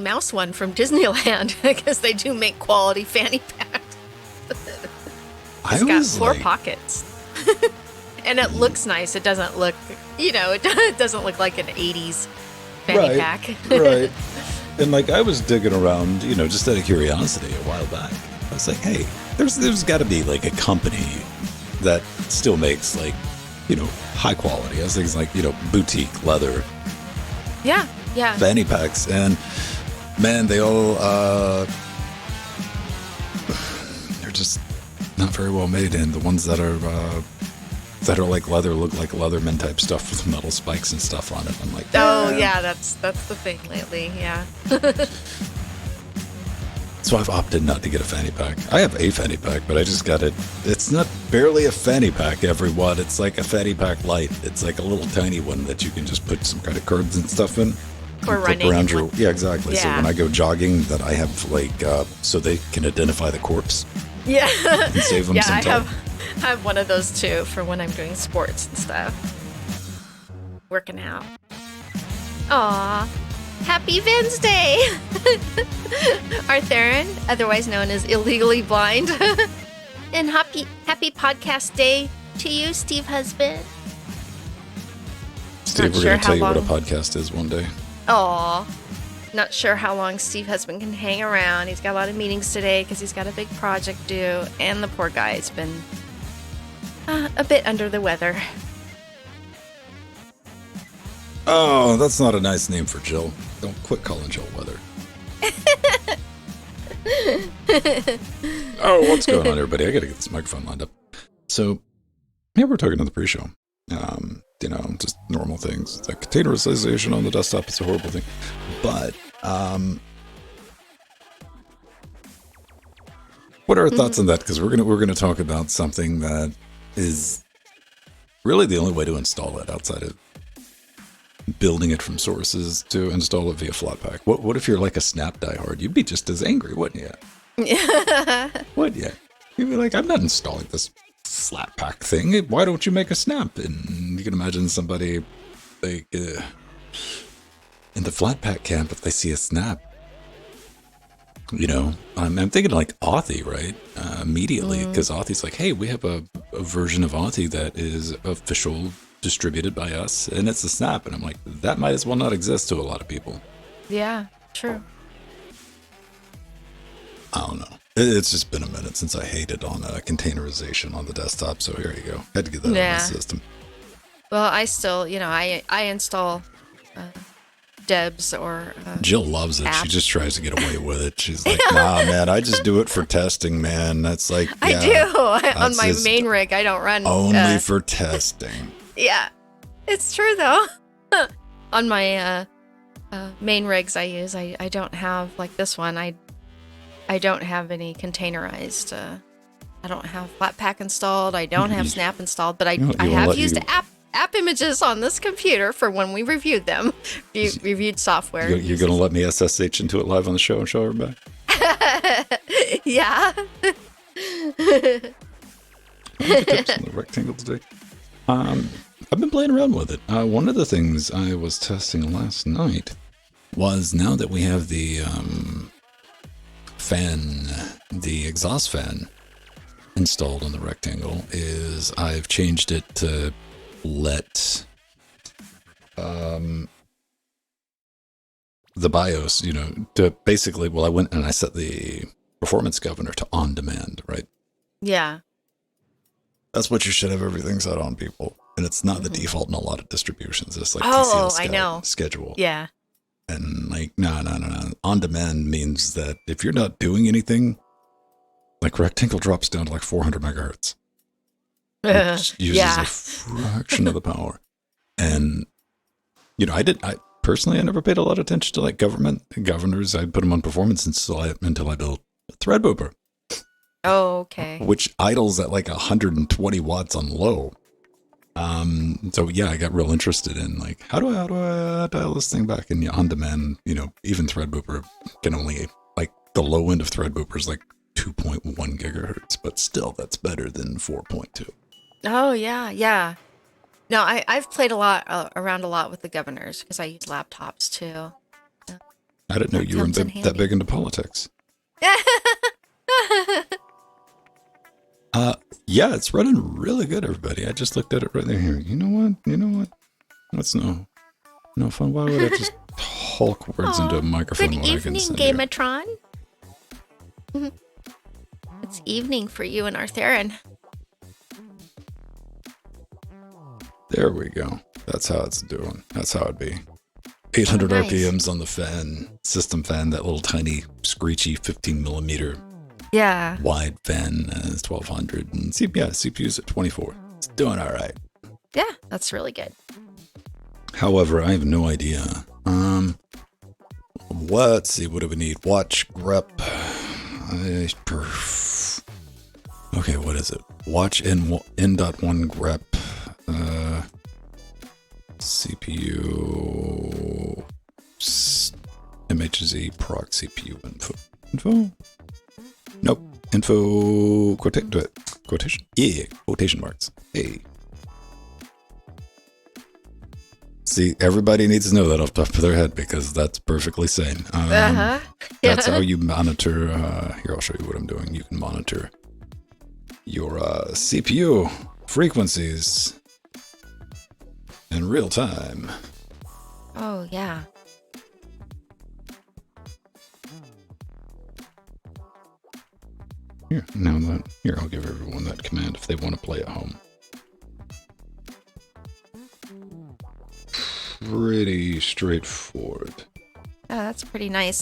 Mouse one from Disneyland because they do make quality fanny packs. It's got 4 pockets. And it looks nice. It doesn't look, it doesn't look like an 80s fanny pack. Right. And like I was digging around, just out of curiosity a while back. I was like, hey, there's got to be like a company that still makes like, high quality. I was thinking like, boutique leather. Yeah. Fanny packs. And man, they all, they're just not very well made. And the ones that are like leather look like Leatherman type stuff with metal spikes and stuff on it. I'm like, oh yeah, that's the thing lately. Yeah. So I've opted not to get a fanny pack. I have a fanny pack, but I just got it. It's not barely a fanny pack, everyone. It's like a fanny pack light. It's like a little tiny one that you can just put some credit cards and stuff in. Or running. Yeah, exactly. Yeah. So when I go jogging, that I have like, so they can identify the corpse. Yeah. And save them some time. I have one of those too for when I'm doing sports and stuff. Working out. Aw. Happy Wednesday! Arthurian, otherwise known as Illegally Blind. And happy podcast day to you, Steve Husband. Steve, we're going to tell you what a podcast is one day. Aw. Not sure how long Steve Husband can hang around. He's got a lot of meetings today because he's got a big project due. And the poor guy's been a bit under the weather. Oh, that's not a nice name for Jill. Don't quit calling Jill Weather. Oh, what's going on, everybody? I got to get this microphone lined up. So, yeah, we're talking on the pre-show. Just normal things. Like containerization on the desktop is a horrible thing. But, what are our thoughts on that? Because we're gonna talk about something that is really the only way to install it outside of building it from sources to install it via Flatpak. What if you're like a Snap diehard? You'd be just as angry, wouldn't you? Yeah. Would you? You'd be like, I'm not installing this Flatpak thing. Why don't you make a Snap? And you can imagine somebody like in the Flatpak camp, if they see a Snap, I'm thinking like Authy, right? Immediately, because Authy's like, hey, we have a version of Authy that is official, distributed by us, and it's a Snap. And I'm like, that might as well not exist to a lot of people. Yeah, true. I don't know. It's just been a minute since I hated on containerization on the desktop, so here you go. Had to get that out of the system. Well, I still, I install Debs or Jill loves it. app. She just tries to get away with it. She's like, nah, man, I just do it for testing, man. That's like, I do. On my main rig, I don't run. Only for testing. Yeah, it's true though. On my main rigs I use, I don't have like this one. I don't have any containerized. I don't have Flatpak installed. I don't have Snap installed, but I have used app images on this computer for when we reviewed them. Reviewed software. You're going to let me SSH into it live on the show and show everybody? Yeah. Tips on the rectangle today. I've been playing around with it. One of the things I was testing last night was now that we have the the exhaust fan installed on the rectangle, is I've changed it to let the BIOS, to basically, I went and I set the performance governor to on demand, right? Yeah. That's what you should have everything set on, people. And it's not the default in a lot of distributions. It's like TCL Scout I know. schedule. Yeah. And like, no. On demand means that if you're not doing anything, like rectangle drops down to like 400 megahertz. Which uses a fraction of the power. And, I personally, I never paid a lot of attention to like government governors. I put them on performance until I built a Threadripper. Oh, okay. Which idles at like 120 watts on low. So yeah, I got real interested in like, how do I dial this thing back? And on demand, even Threadripper can only, like, the low end of Threadripper is like 2.1 gigahertz, but still that's better than 4.2. Oh yeah. No, I've played around a lot with the governors because I use laptops too. I didn't know you were that big into politics. Yeah, it's running really good, everybody. I just looked at it right there. Here. You know what? That's no fun. Why would I just hulk words into a microphone? Good evening, Gamatron. It's evening for you and Arthurian. There we go. That's how it's doing. That's how it'd be. 800 RPMs on the fan, system fan, that little tiny, screechy 15 millimeter wide fan is 1200. And CPU's at 24. It's doing all right. Yeah, that's really good. However, I have no idea. Let's see. What do we need? Watch grep. Okay, what is it? Watch n.1 grep. CPU MHZ proc CPU info. Nope. Info quotation. Yeah, quotation marks. Hey. See, everybody needs to know that off the top of their head because that's perfectly sane. That's how you monitor. Here, I'll show you what I'm doing. You can monitor your CPU frequencies in real time. Oh, yeah. Here, I'll give everyone that command if they want to play at home. Pretty straightforward. Oh, that's pretty nice.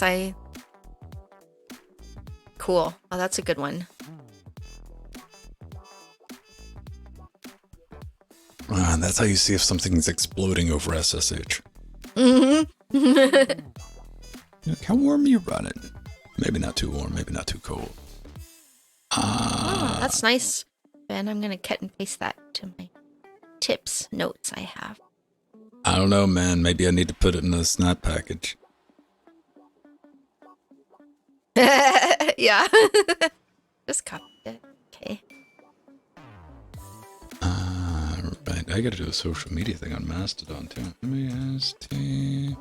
Cool. Oh, that's a good one. That's how you see if something's exploding over SSH. Mm-hmm. Look, how warm are you running? Maybe not too warm, maybe not too cold. Oh, that's nice. Ben, I'm going to cut and paste that to my tips notes I have. I don't know, man. Maybe I need to put it in a snap package. Yeah. Just copy it. Okay. Right. I gotta do a social media thing on Mastodon too. M-A-S-T.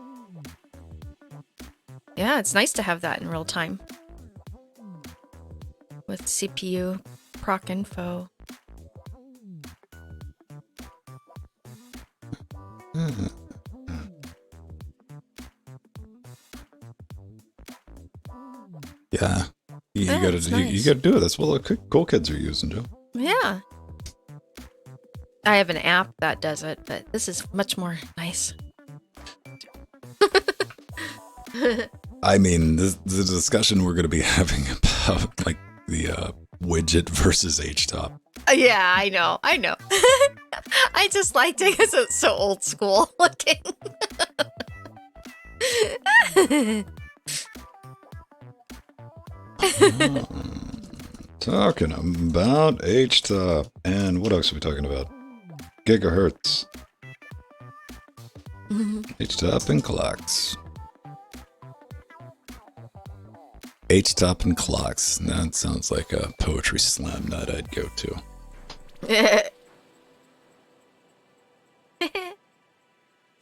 Yeah, it's nice to have that in real time. With CPU proc info. Yeah. You gotta do it. That's what the cool kids are using, Joe. Yeah. I have an app that does it, but this is much more nice. I mean, the discussion we're going to be having about like the widget versus HTOP. Yeah, I know. I just liked it because it's so old school looking. Talking about HTOP. And what else are we talking about? Gigahertz. HTOP and clocks. HTOP and clocks. That sounds like a poetry slam night I'd go to.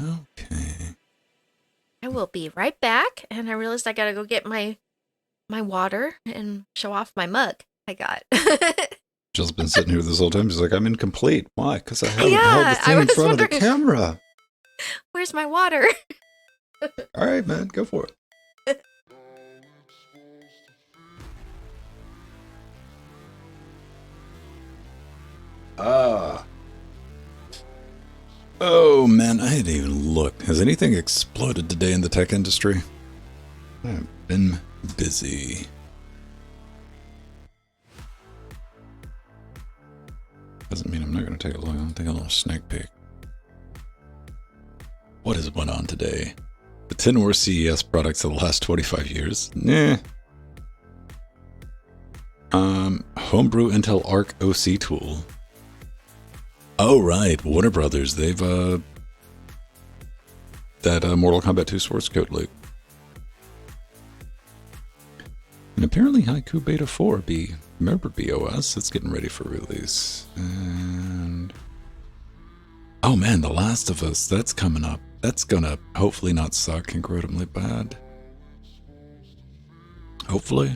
Okay. I will be right back, and I realized I gotta go get my water and show off my mug I got. Jill's been sitting here this whole time. She's like, I'm incomplete. Why? Because I haven't held the thing in front of the camera. Where's my water? All right, man. Go for it. Oh, man. I didn't even look. Has anything exploded today in the tech industry? I've been busy. Doesn't mean I'm not going to take a look. I'll take a little sneak peek. What has went on today? The 10 worst CES products of the last 25 years? Nah. Homebrew Intel Arc OC tool. Oh, right. Warner Brothers. They've, that Mortal Kombat 2 source code leak. And apparently Haiku Beta 4, remember BOS? It's getting ready for release. And oh man, The Last of Us, that's coming up. That's gonna hopefully not suck incredibly bad. hopefully.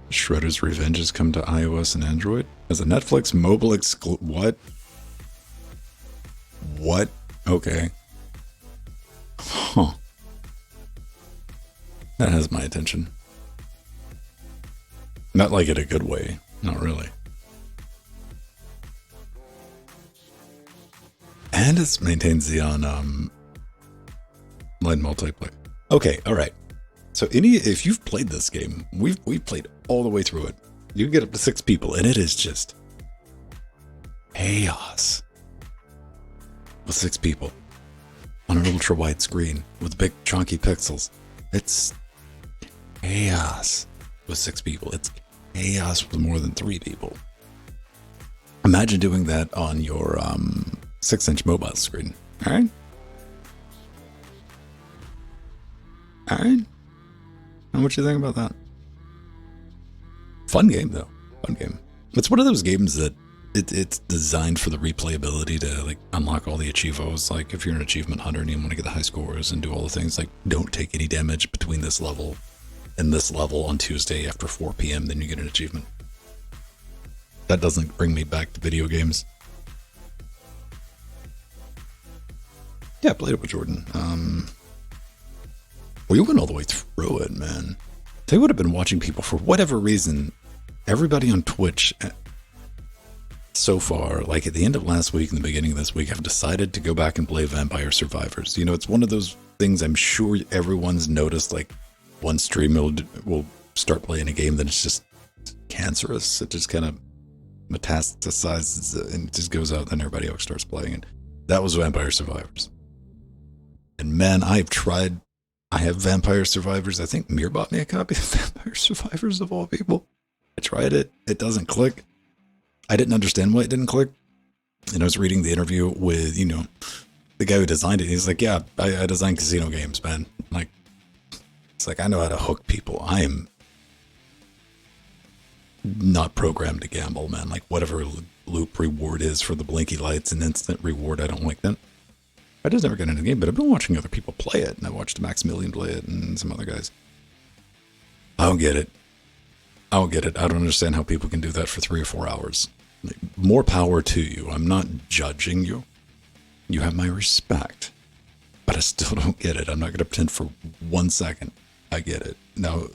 Shredder's Revenge has come to iOS and Android as a Netflix mobile What? What? Okay. Huh. That has my attention. Not like in a good way. Not really. And it maintains the online multiplayer. Okay, alright. So if you've played this game, we've played all the way through it. You can get up to 6 people, and it is just chaos. With 6 people on an ultra wide screen with big chunky pixels. It's chaos with 6 people. It's chaos with more than 3 people. Imagine doing that on your 6-inch mobile screen. Alright? Alright? And what you think about that? Fun game, though. Fun game. It's one of those games that it's designed for the replayability to like unlock all the achievos. Like if you're an achievement hunter and you want to get the high scores and do all the things, like don't take any damage between this level and this level on Tuesday after 4 p.m., then you get an achievement. That doesn't bring me back to video games. Yeah, I played it with Jordan. We went all the way through it, man. They would have been watching people for whatever reason. Everybody on Twitch so far, like at the end of last week and the beginning of this week, have decided to go back and play Vampire Survivors. You know, it's one of those things I'm sure everyone's noticed, like one streamer will start playing a game, then it's just cancerous. It just kind of metastasizes and it just goes out, then everybody else starts playing it. That was Vampire Survivors. And man, I have Vampire Survivors. I think Mir bought me a copy of Vampire Survivors of all people. I tried it. It doesn't click. I didn't understand why it didn't click. And I was reading the interview with, you know, the guy who designed it. He's like, yeah, I design casino games, man. Like, it's like, I know how to hook people. I am not programmed to gamble, man. Like, whatever loop reward is for the blinky lights and instant reward, I don't like that. I just never got into the game, but I've been watching other people play it. And I watched Maximilian play it and some other guys. I don't get it. I don't understand how people can do that for 3 or 4 hours. More power to you. I'm not judging you. You have my respect. But I still don't get it. I'm not going to pretend for 1 second I get it. Now,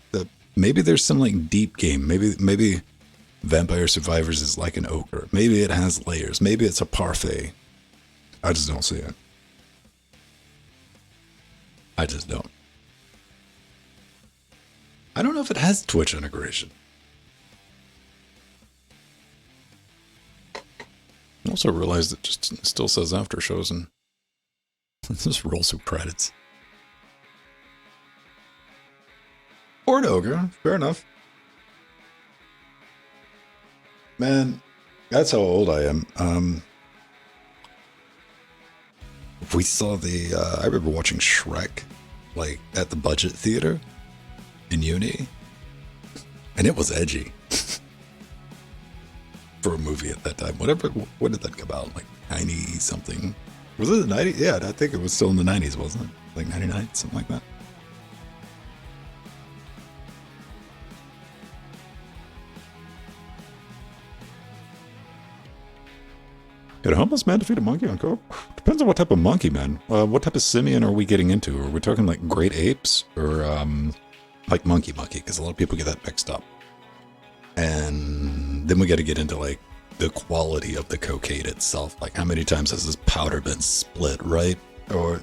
maybe there's some like deep game. Maybe Vampire Survivors is like an ogre. Maybe it has layers. Maybe it's a parfait. I just don't see it. I just don't. I don't know if it has Twitch integration. I also realized it just still says after shows and just roll some credits. Or an ogre, fair enough. Man, that's how old I am. We saw I remember watching Shrek, like, at the budget theater in uni. And it was edgy. For a movie at that time. When did that come out? Like 90-something? Was it the 90s? Yeah, I think it was still in the 90s, wasn't it? Like 99, something like that. Could a homeless man defeat a monkey on coke? Depends on what type of monkey, man. What type of simian are we getting into? Are we talking like great apes? Or like monkey? Because a lot of people get that mixed up. And then we got to get into like the quality of the cocaine itself. Like how many times has this powder been split, right? Or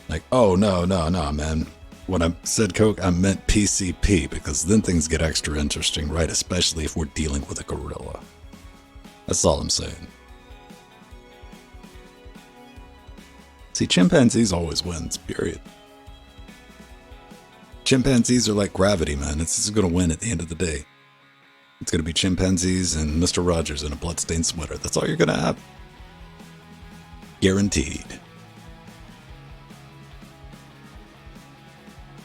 like, oh, no, man. When I said coke, I meant PCP, because then things get extra interesting, right? Especially if we're dealing with a gorilla. That's all I'm saying. See, chimpanzees always wins, period. Chimpanzees are like gravity, man. It's going to win at the end of the day. It's going to be chimpanzees and Mr. Rogers in a bloodstained sweater. That's all you're going to have. Guaranteed.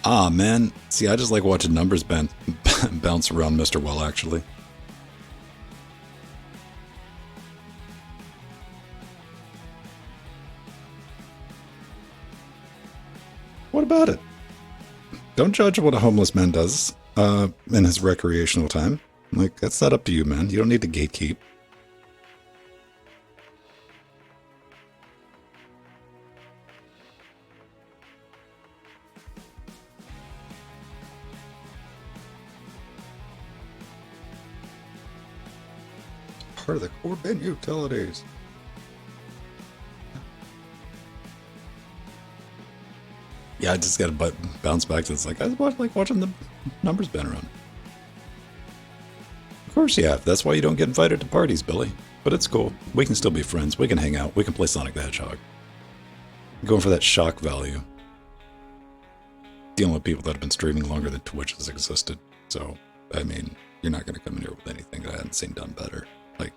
Ah, man. See, I just like watching numbers bounce around Mr. Well, actually. What about it? don't judge what a homeless man does in his recreational time. Like, that's not up to you, man. You don't need to gatekeep. Part of the core bin utilities. Yeah, I just got to bounce back to this. Like, I like watching the numbers bend around. Of course you have. That's why you don't get invited to parties, Billy. But it's cool. We can still be friends. We can hang out. We can play Sonic the Hedgehog. I'm going for that shock value. Dealing with people that have been streaming longer than Twitch has existed. So, I mean, you're not going to come in here with anything that I haven't seen done better. Like,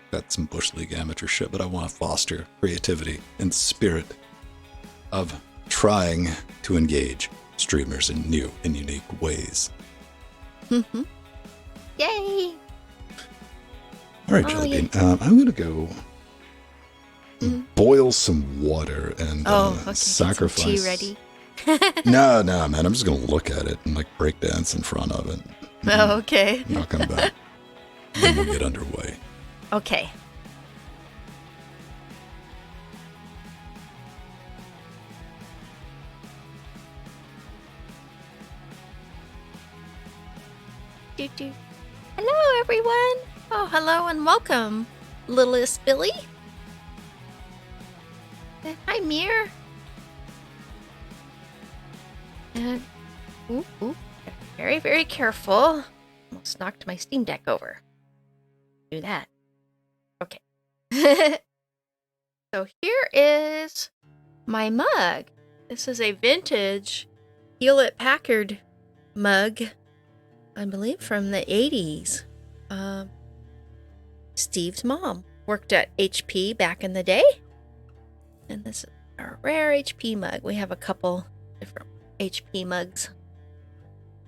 that's some Bush League amateur shit, but I want to foster creativity and the spirit of trying to engage streamers in new and unique ways. Mm-hmm. Yay! All right, Jelly Bean. I'm going to go boil some water and sacrifice. Get some tea ready. No, man. I'm just going to look at it and like break dance in front of it. Oh, okay. Not come back. Then we'll get underway. Okay. Hello, everyone. Oh, hello and welcome, littlest Billy. And hi, Mir. And ooh, very, very careful. Almost knocked my Steam Deck over. Do that. Okay. So here is my mug. This is a vintage Hewlett-Packard mug, I believe from the 80s. Steve's mom worked at HP back in the day. And this is a rare HP mug. We have a couple different HP mugs.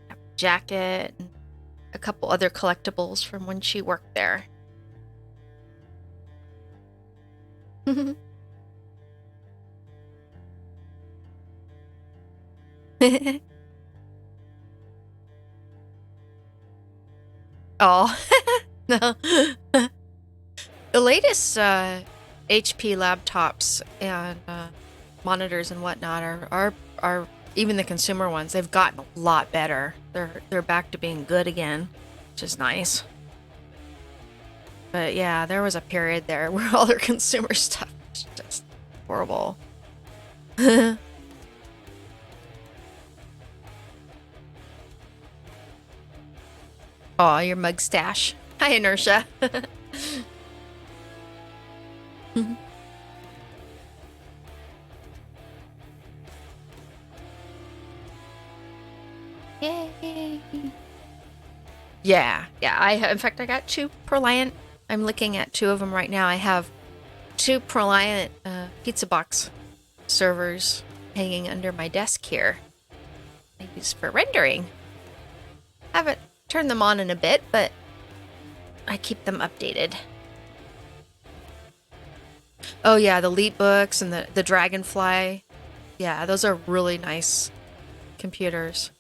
A jacket and a couple other collectibles from when she worked there. Oh, no. The latest HP laptops and monitors and whatnot are even the consumer ones. They've gotten a lot better. They're back to being good again, which is nice. But yeah, there was a period there where all their consumer stuff was just horrible. Aw, your mug stash. Hi, Inertia. Yay. Yeah. In fact, I got 2 Proliant. I'm looking at 2 of them right now. I have 2 Proliant pizza box servers hanging under my desk here. I use for rendering. Haven't turned them on in a bit, but I keep them updated. Oh yeah, the Leap books and the Dragonfly. Yeah, those are really nice computers.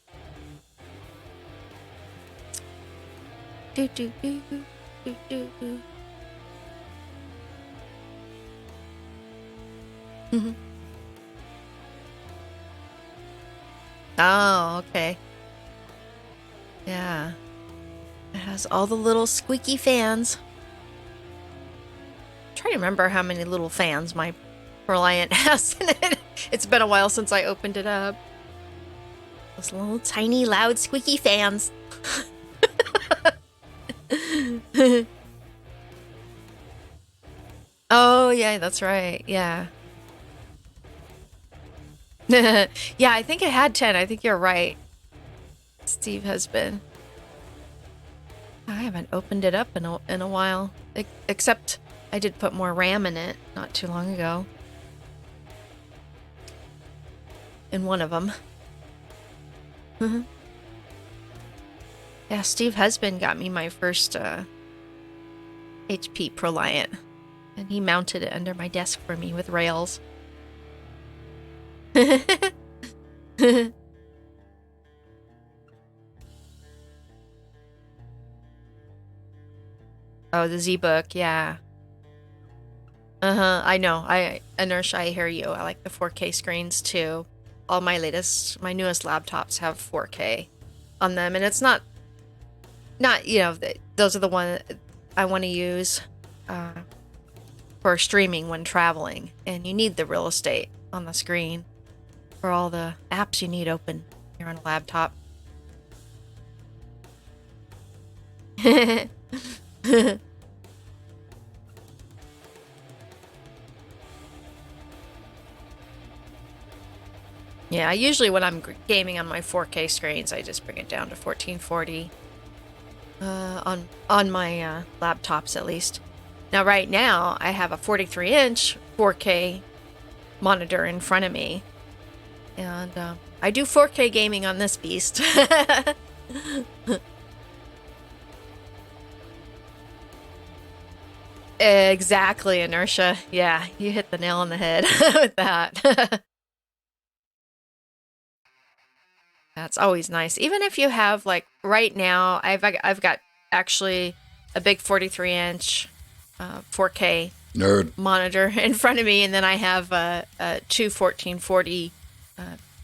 Do do do do do do. Mm-hmm. Oh, okay. Yeah. It has all the little squeaky fans. I'm trying to remember how many little fans my Reliant has in it. It's been a while since I opened it up. Those little tiny loud squeaky fans. Oh, yeah, that's right. Yeah. Yeah, I think it had 10. I think you're right. Steve has been. I haven't opened it up in a while. Except I did put more RAM in it not too long ago. In one of them. Yeah, Steve Husband got me my first HP Proliant. And he mounted it under my desk for me with rails. Oh, the Z-Book, yeah. I know. Inertia, I hear you. I like the 4K screens too. All my newest laptops have 4K on them, and it's not, those are the one I want to use for streaming when traveling, and you need the real estate on the screen for all the apps you need open here on a laptop. Yeah, usually when I'm gaming on my 4K screens, I just bring it down to 1440 on my laptops at least. Now, right now, I have a 43-inch 4K monitor in front of me, and I do 4K gaming on this beast. Exactly, Inertia. Yeah, you hit the nail on the head with that. That's always nice. Even if you have, like, right now, I've got actually a big 43-inch 4K monitor in front of me, and then I have two 1440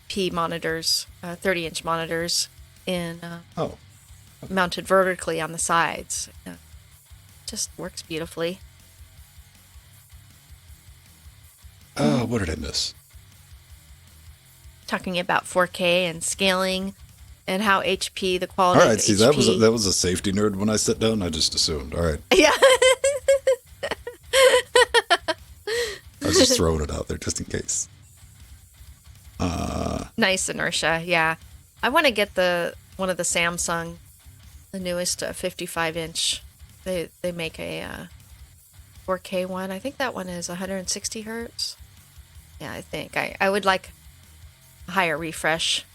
p monitors, 30-inch monitors in mounted vertically on the sides. Just works beautifully. What did I miss? Talking about 4K and scaling and how HP, the quality All right, of see, HP. that was a safety nerd when I sat down. I just assumed. All right. Yeah. I was just throwing it out there just in case. Nice, Inertia. Yeah. I want to get one of the Samsung, the newest 55-inch. They make a 4K one. I think that one is 160 hertz. Yeah, I think. I would like a higher refresh.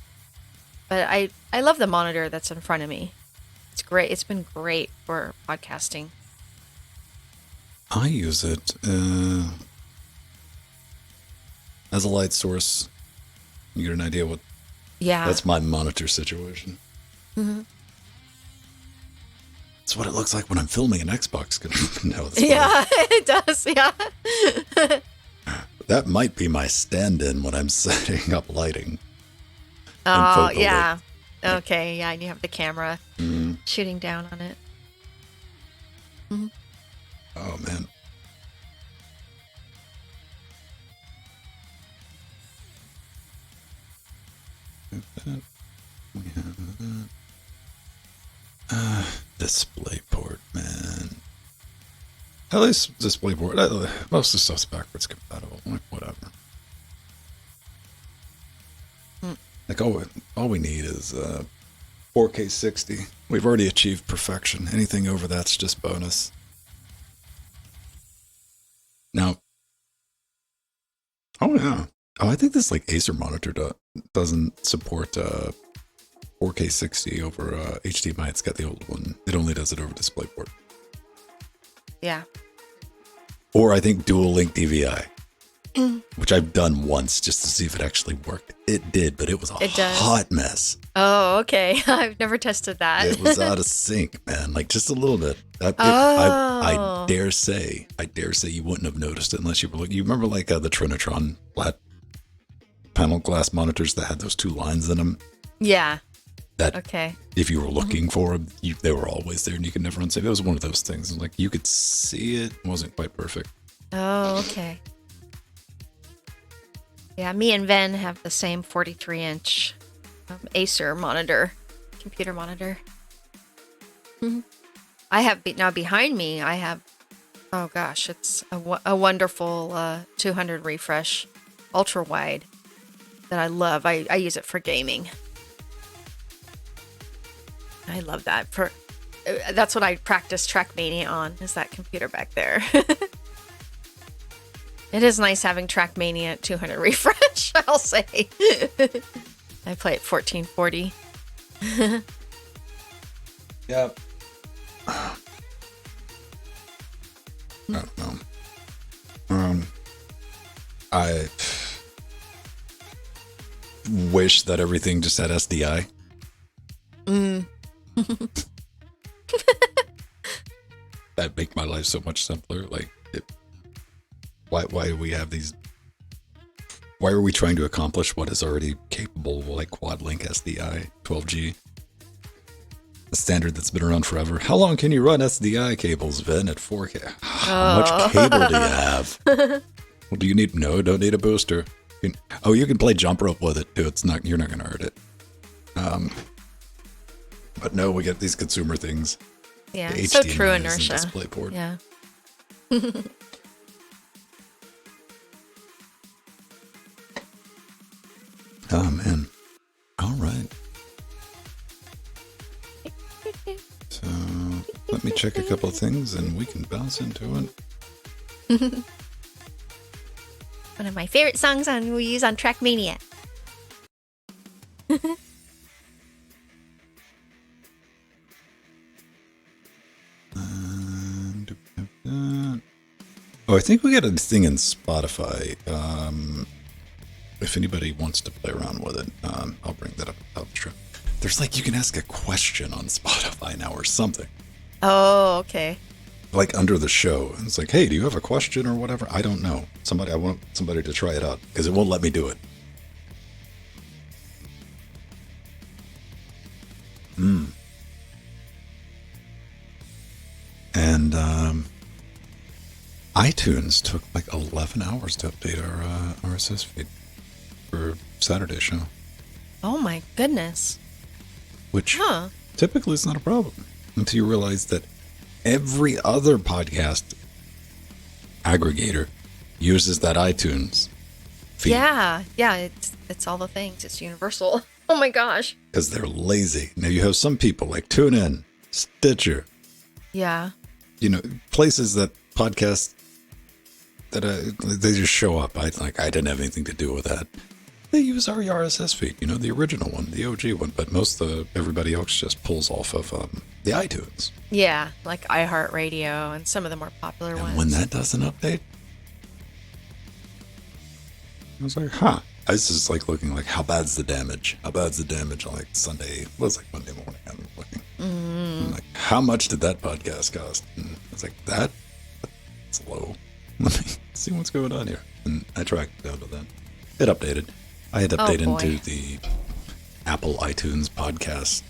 But I love the monitor that's in front of me. It's great. It's been great for podcasting. I use it as a light source. You get an idea what... Yeah. That's my monitor situation. Mm-hmm. It's what it looks like when I'm filming an Xbox. No, yeah, it does. Yeah. That might be my stand-in when I'm setting up lighting. Oh, yeah. Okay, yeah, and you have the camera shooting down on it. Mm-hmm. Oh, man. We have that. DisplayPort, man. At least DisplayPort. Most of the stuff's backwards compatible. Like, whatever. Like, all we need is 4K 60. We've already achieved perfection. Anything over that's just bonus. Now, oh yeah. Oh, I think this like Acer monitor doesn't support 4K 60 over HDMI. It's got the old one. It only does it over DisplayPort. Yeah. Or I think dual link DVI, which I've done once just to see if it actually worked. It did, but it was a hot mess. Oh, okay. I've never tested that. It was out of sync, man. Like just a little bit. I dare say you wouldn't have noticed it unless you were looking. You remember like the Trinitron flat panel glass monitors that had those two lines in them? Yeah. That okay. If you were looking for them, they were always there and you could never unsave. It was one of those things. Like you could see it wasn't quite perfect. Oh, okay. Yeah, me and Ven have the same 43-inch Acer monitor, computer monitor. Mm-hmm. I have now behind me. I have, oh gosh, it's a wonderful 200 refresh, ultra wide that I love. I use it for gaming. I love that. That's what I practice Trackmania on. Is that computer back there? It is nice having Trackmania at 200 refresh, I'll say. I play at 1440. Yeah. I don't know. I wish that everything just had SDI. that make my life so much simpler. Like, why do we have these? Why are we trying to accomplish what is already capable, like quad link SDI 12G? A standard that's been around forever. How long can you run SDI cables, Vin, at 4K? How much cable do you have? Well, do you need? No, don't need a booster. You can play jump rope with it too. It's not. You're not going to hurt it. But no, we get these consumer things. Yeah, The so HDMI true is inertia. the DisplayPort. Yeah. Oh man. All right. So let me check a couple of things and we can bounce into it. One of my favorite songs we use on Trackmania. Oh, I think we got a thing in Spotify. If anybody wants to play around with it, I'll bring that up. There's like, you can ask a question on Spotify now or something. Oh, okay. Like under the show. And it's like, hey, do you have a question or whatever? I don't know. I want somebody to try it out because it won't let me do it. And iTunes took like 11 hours to update our RSS feed for Saturday's show. Oh my goodness. Which typically is not a problem until you realize that every other podcast aggregator uses that iTunes feed. Yeah, it's all the things. It's universal. Oh my gosh. Because they're lazy. Now you have some people like TuneIn, Stitcher. Yeah. You know, places that podcasts that they just show up. I didn't have anything to do with that. They use our RSS feed, you know, the original one, the OG one, but everybody else just pulls off of the iTunes. Yeah, like iHeartRadio and some of the more popular ones. And when that doesn't update, I was like, huh. I was just like looking like, how bad's the damage? How bad's the damage on like Sunday? Well, it was like Monday morning. I'm looking. I'm like, how much did that podcast cost? And I was like, that's low. Let me see what's going on here. And I tracked down to that. It updated. I had updated into the Apple iTunes podcast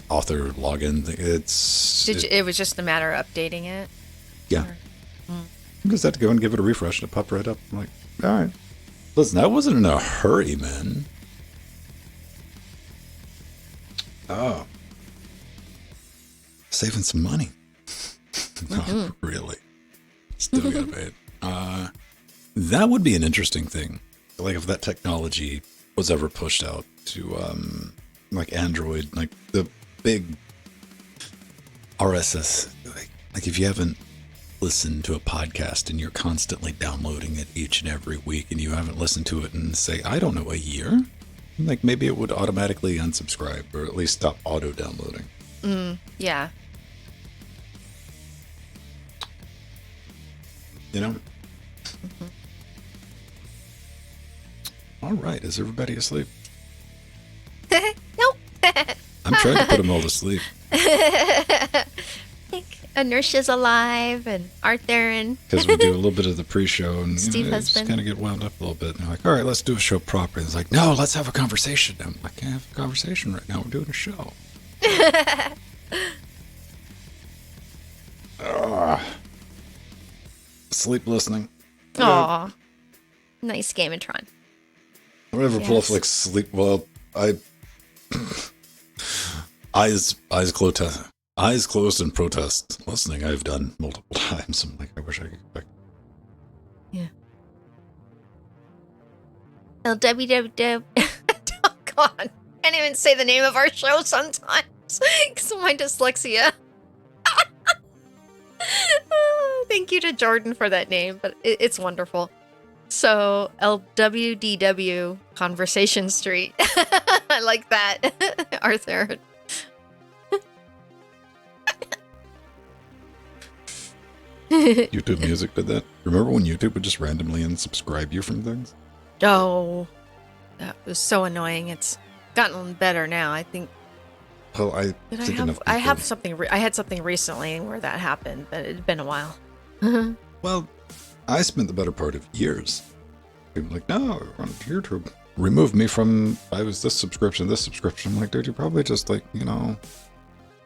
author login thing. It was just a matter of updating it? Yeah. I just had to go and give it a refresh and it popped right up. I'm like, all right. Listen, I wasn't in a hurry, man. Oh. Saving some money. No, really. Still gotta pay it. That would be an interesting thing. Like if that technology was ever pushed out to like Android, like the big RSS, like if you haven't listened to a podcast and you're constantly downloading it each and every week and you haven't listened to it in, say, I don't know, a year, like maybe it would automatically unsubscribe or at least stop auto downloading. Yeah. You know? All right, is everybody asleep? Nope. I'm trying to put them all to sleep. I think Inertia's alive and Arthur and Because we do a little bit of the pre-show and Steve just husband. kind of get wound up a little bit. And they're like, all right, let's do a show proper. And it's like, no, let's have a conversation. I'm like, I can't have a conversation right now. We're doing a show. Sleep listening. Aw. Nice Game of Tron. I never pull off like sleep. Well, eyes closed and protest listening. I've done multiple times. I'm like, I wish I could go back. Yeah. LWDW. Oh God, can't even say the name of our show sometimes because of my dyslexia. Thank you to Jordan for that name, but it's wonderful. So LWDW Conversation Street. I like that, Arthur. YouTube Music did that. Remember when YouTube would just randomly unsubscribe you from things? Oh, that was so annoying. It's gotten better now. I think Well, I Did think enough I people. have something? I had something recently where that happened, but it'd been a while. Well, I spent the better part of years. People like, no, on YouTube, remove me from. I was this subscription. I'm like, dude, you're probably just like,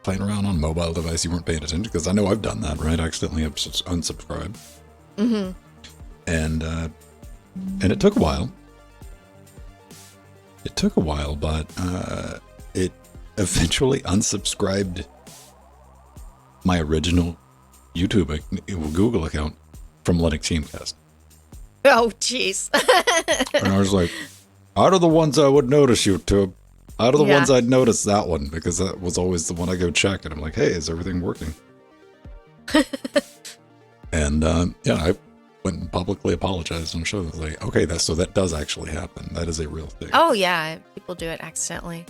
playing around on a mobile device. You weren't paying attention because I know I've done that, right? I accidentally unsubscribed, and it took a while. But it eventually unsubscribed my original YouTube Google account from Linux Teamcast. Oh, jeez. And I was like, out of the ones I would notice, YouTube, out of the ones I'd notice, that one, because that was always the one I go check, and I'm like, hey, is everything working? And I went and publicly apologized on the show. I was like, okay, so that does actually happen. That is a real thing. Oh yeah, people do it accidentally.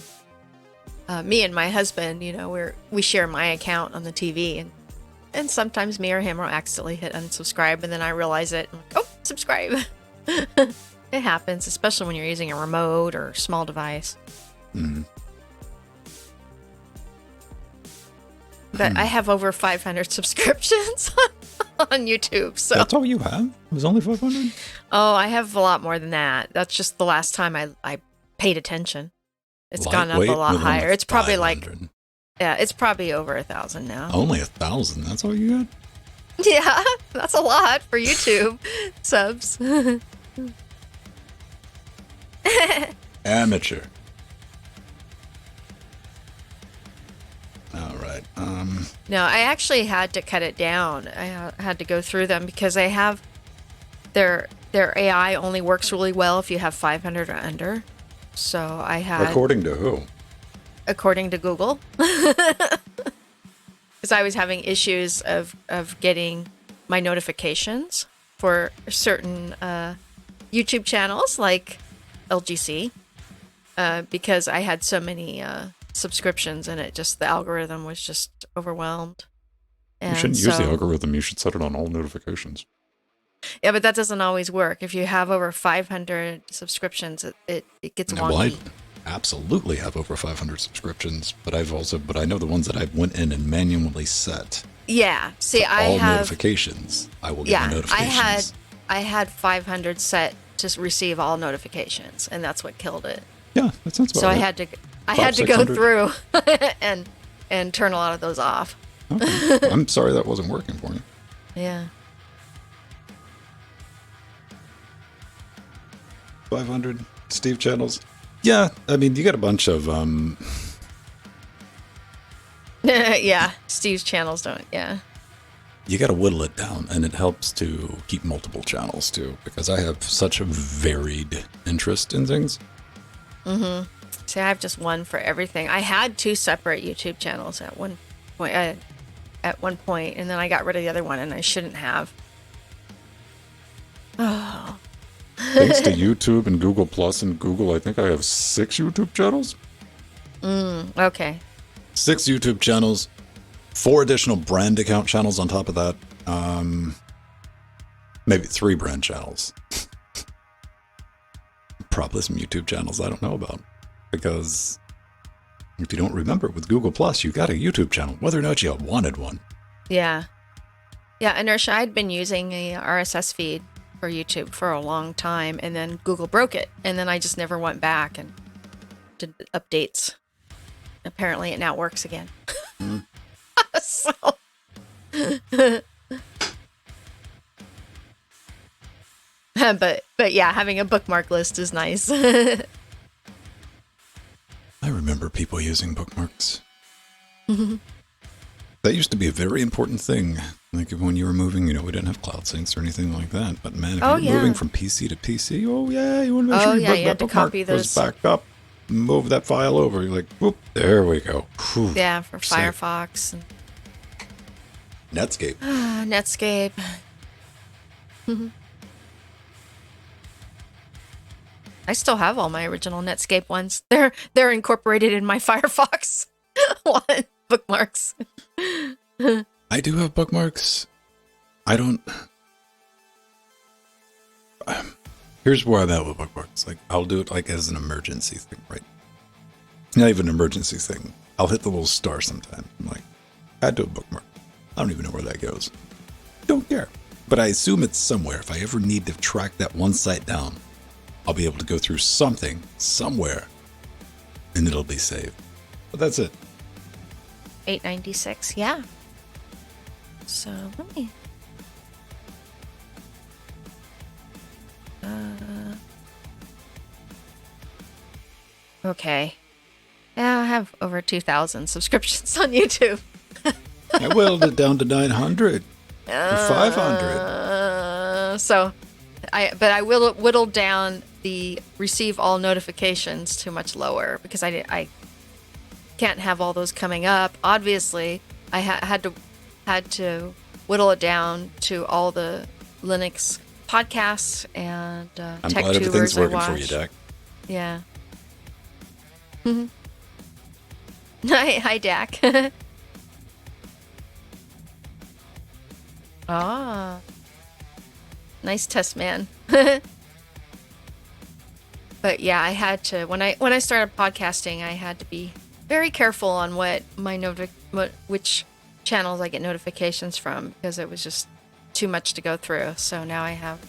Me and my husband, we share my account on the TV, and sometimes me or him will accidentally hit unsubscribe, and then I realize it. I'm like, oh, subscribe. It happens, especially when you're using a remote or small device. Mm-hmm. But I have over 500 subscriptions on YouTube. So that's all you have? It was only 500? Oh, I have a lot more than that. That's just the last time I paid attention. It's gone up a lot higher. It's probably 500. It's probably over 1,000 now. Only 1,000? That's all you got? Yeah, that's a lot for YouTube subs. Amateur. All right. No, I actually had to cut it down. I had to go through them because I have their AI only works really well if you have 500 or under. So I had According to who? According to Google. Because I was having issues of getting my notifications for certain YouTube channels like LGC because I had so many subscriptions and the algorithm was just overwhelmed. And you shouldn't use the algorithm. You should set it on all notifications. Yeah, but that doesn't always work. If you have over 500 subscriptions, it gets wonky. Well, I absolutely have over 500 subscriptions, but I know the ones that I went in and manually set. Yeah. See, all notifications. I will get my notifications. I had 500 set to receive all notifications, and that's what killed it. Yeah, that sounds about right. I had to go through and turn a lot of those off. Okay. I'm sorry that wasn't working for you. Yeah. 500 Steve channels. Yeah, I mean, you got a bunch of yeah, Steve's channels don't. Yeah. You got to whittle it down, and it helps to keep multiple channels too, because I have such a varied interest in things. Mm-hmm. See, I have just one for everything. I had 2 separate YouTube channels at one point. And then I got rid of the other one, and I shouldn't have. Oh. Thanks to YouTube and Google Plus and Google, I think I have 6 YouTube channels. Okay. 6 YouTube channels, 4 additional brand account channels on top of that. Maybe 3 brand channels. Probably some YouTube channels I don't know about. Because if you don't remember, with Google Plus, you got a YouTube channel, whether or not you wanted one. Yeah. Yeah, Inertia, I'd been using a RSS feed for YouTube for a long time, and then Google broke it, and then I just never went back and did updates. Apparently it now works again. So but yeah, having a bookmark list is nice. I remember people using bookmarks. That used to be a very important thing. Like when you were moving, we didn't have cloud syncs or anything like that. But man, if you're moving from PC to PC, you want to make sure you had to copy those. Back up, move that file over. You're like, whoop, there we go. Whew. Yeah, for Firefox. And Netscape. Netscape. I still have all my original Netscape ones. They're incorporated in my Firefox one bookmarks. I do have bookmarks. I don't. Here's where I'm at with bookmarks. Like, I'll do it like as an emergency thing, right? Not even an emergency thing. I'll hit the little star sometime. I'm like, add to a bookmark. I don't even know where that goes. Don't care. But I assume it's somewhere. If I ever need to track that one site down, I'll be able to go through something, somewhere, and it'll be saved. But that's it. 896, yeah. So let me. Okay. Yeah, I have over 2,000 subscriptions on YouTube. I whittled it down to 900 or 500. So, I will whittle down the receive all notifications to much lower because I can't have all those coming up. Obviously, I had to whittle it down to all the Linux podcasts and I'm tech glad everything's tubers I working for watch. you, Dak. Yeah. Hi, Dak. Ah, nice test, man. But yeah, I had to when I started podcasting, I had to be very careful on what which channels I get notifications from because it was just too much to go through. So now I have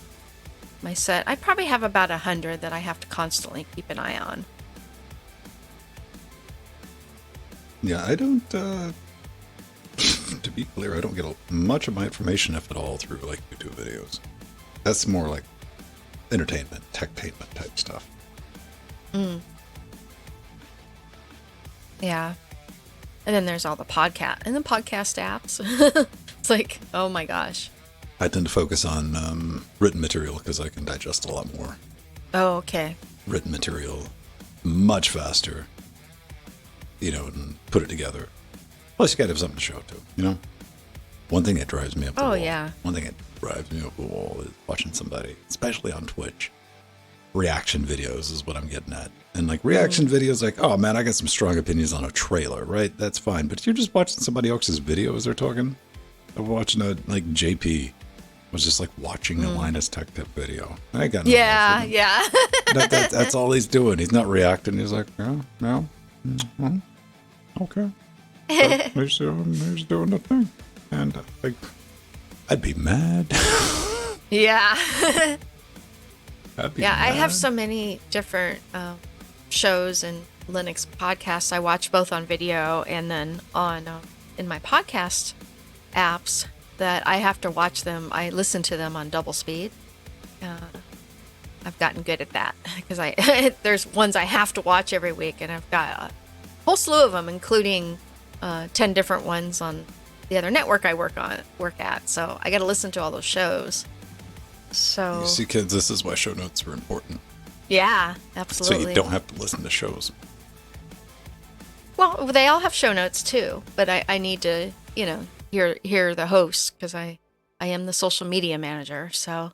my set. I probably have about 100 that I have to constantly keep an eye on. Yeah, I don't, to be clear, I don't get much of my information, if at all, through like YouTube videos. That's more like entertainment, techtainment type stuff. Yeah. And then there's all the podcast apps. It's like, oh my gosh. I tend to focus on written material because I can digest a lot more. Oh, okay. Written material much faster, and put it together. Plus, you got to have something to show to, One thing that drives me up the wall. Yeah. One thing that drives me up the wall is watching somebody, especially on Twitch. Reaction videos is what I'm getting at. And like reaction videos, like, oh man, I got some strong opinions on a trailer, right? That's fine. But if you're just watching somebody else's video as they're talking, I'm watching JP was just like watching a Linus Tech Tip video. I got no yeah. that's all he's doing. He's not reacting. He's like, no. Okay. He's doing the thing. And I'd be mad. Yeah. I'd be yeah, mad. I have so many different shows and Linux podcasts I watch both on video and then on in my podcast apps that I have to watch them. I listen to them on double speed. I've gotten good at that because there's ones I have to watch every week, and I've got a whole slew of them, including 10 different ones on the other network I work at. So I got to listen to all those shows. So you see, kids, this is why show notes are important. Yeah, absolutely. So you don't have to listen to shows. Well, they all have show notes too, but I need to, hear the host because I am the social media manager. So.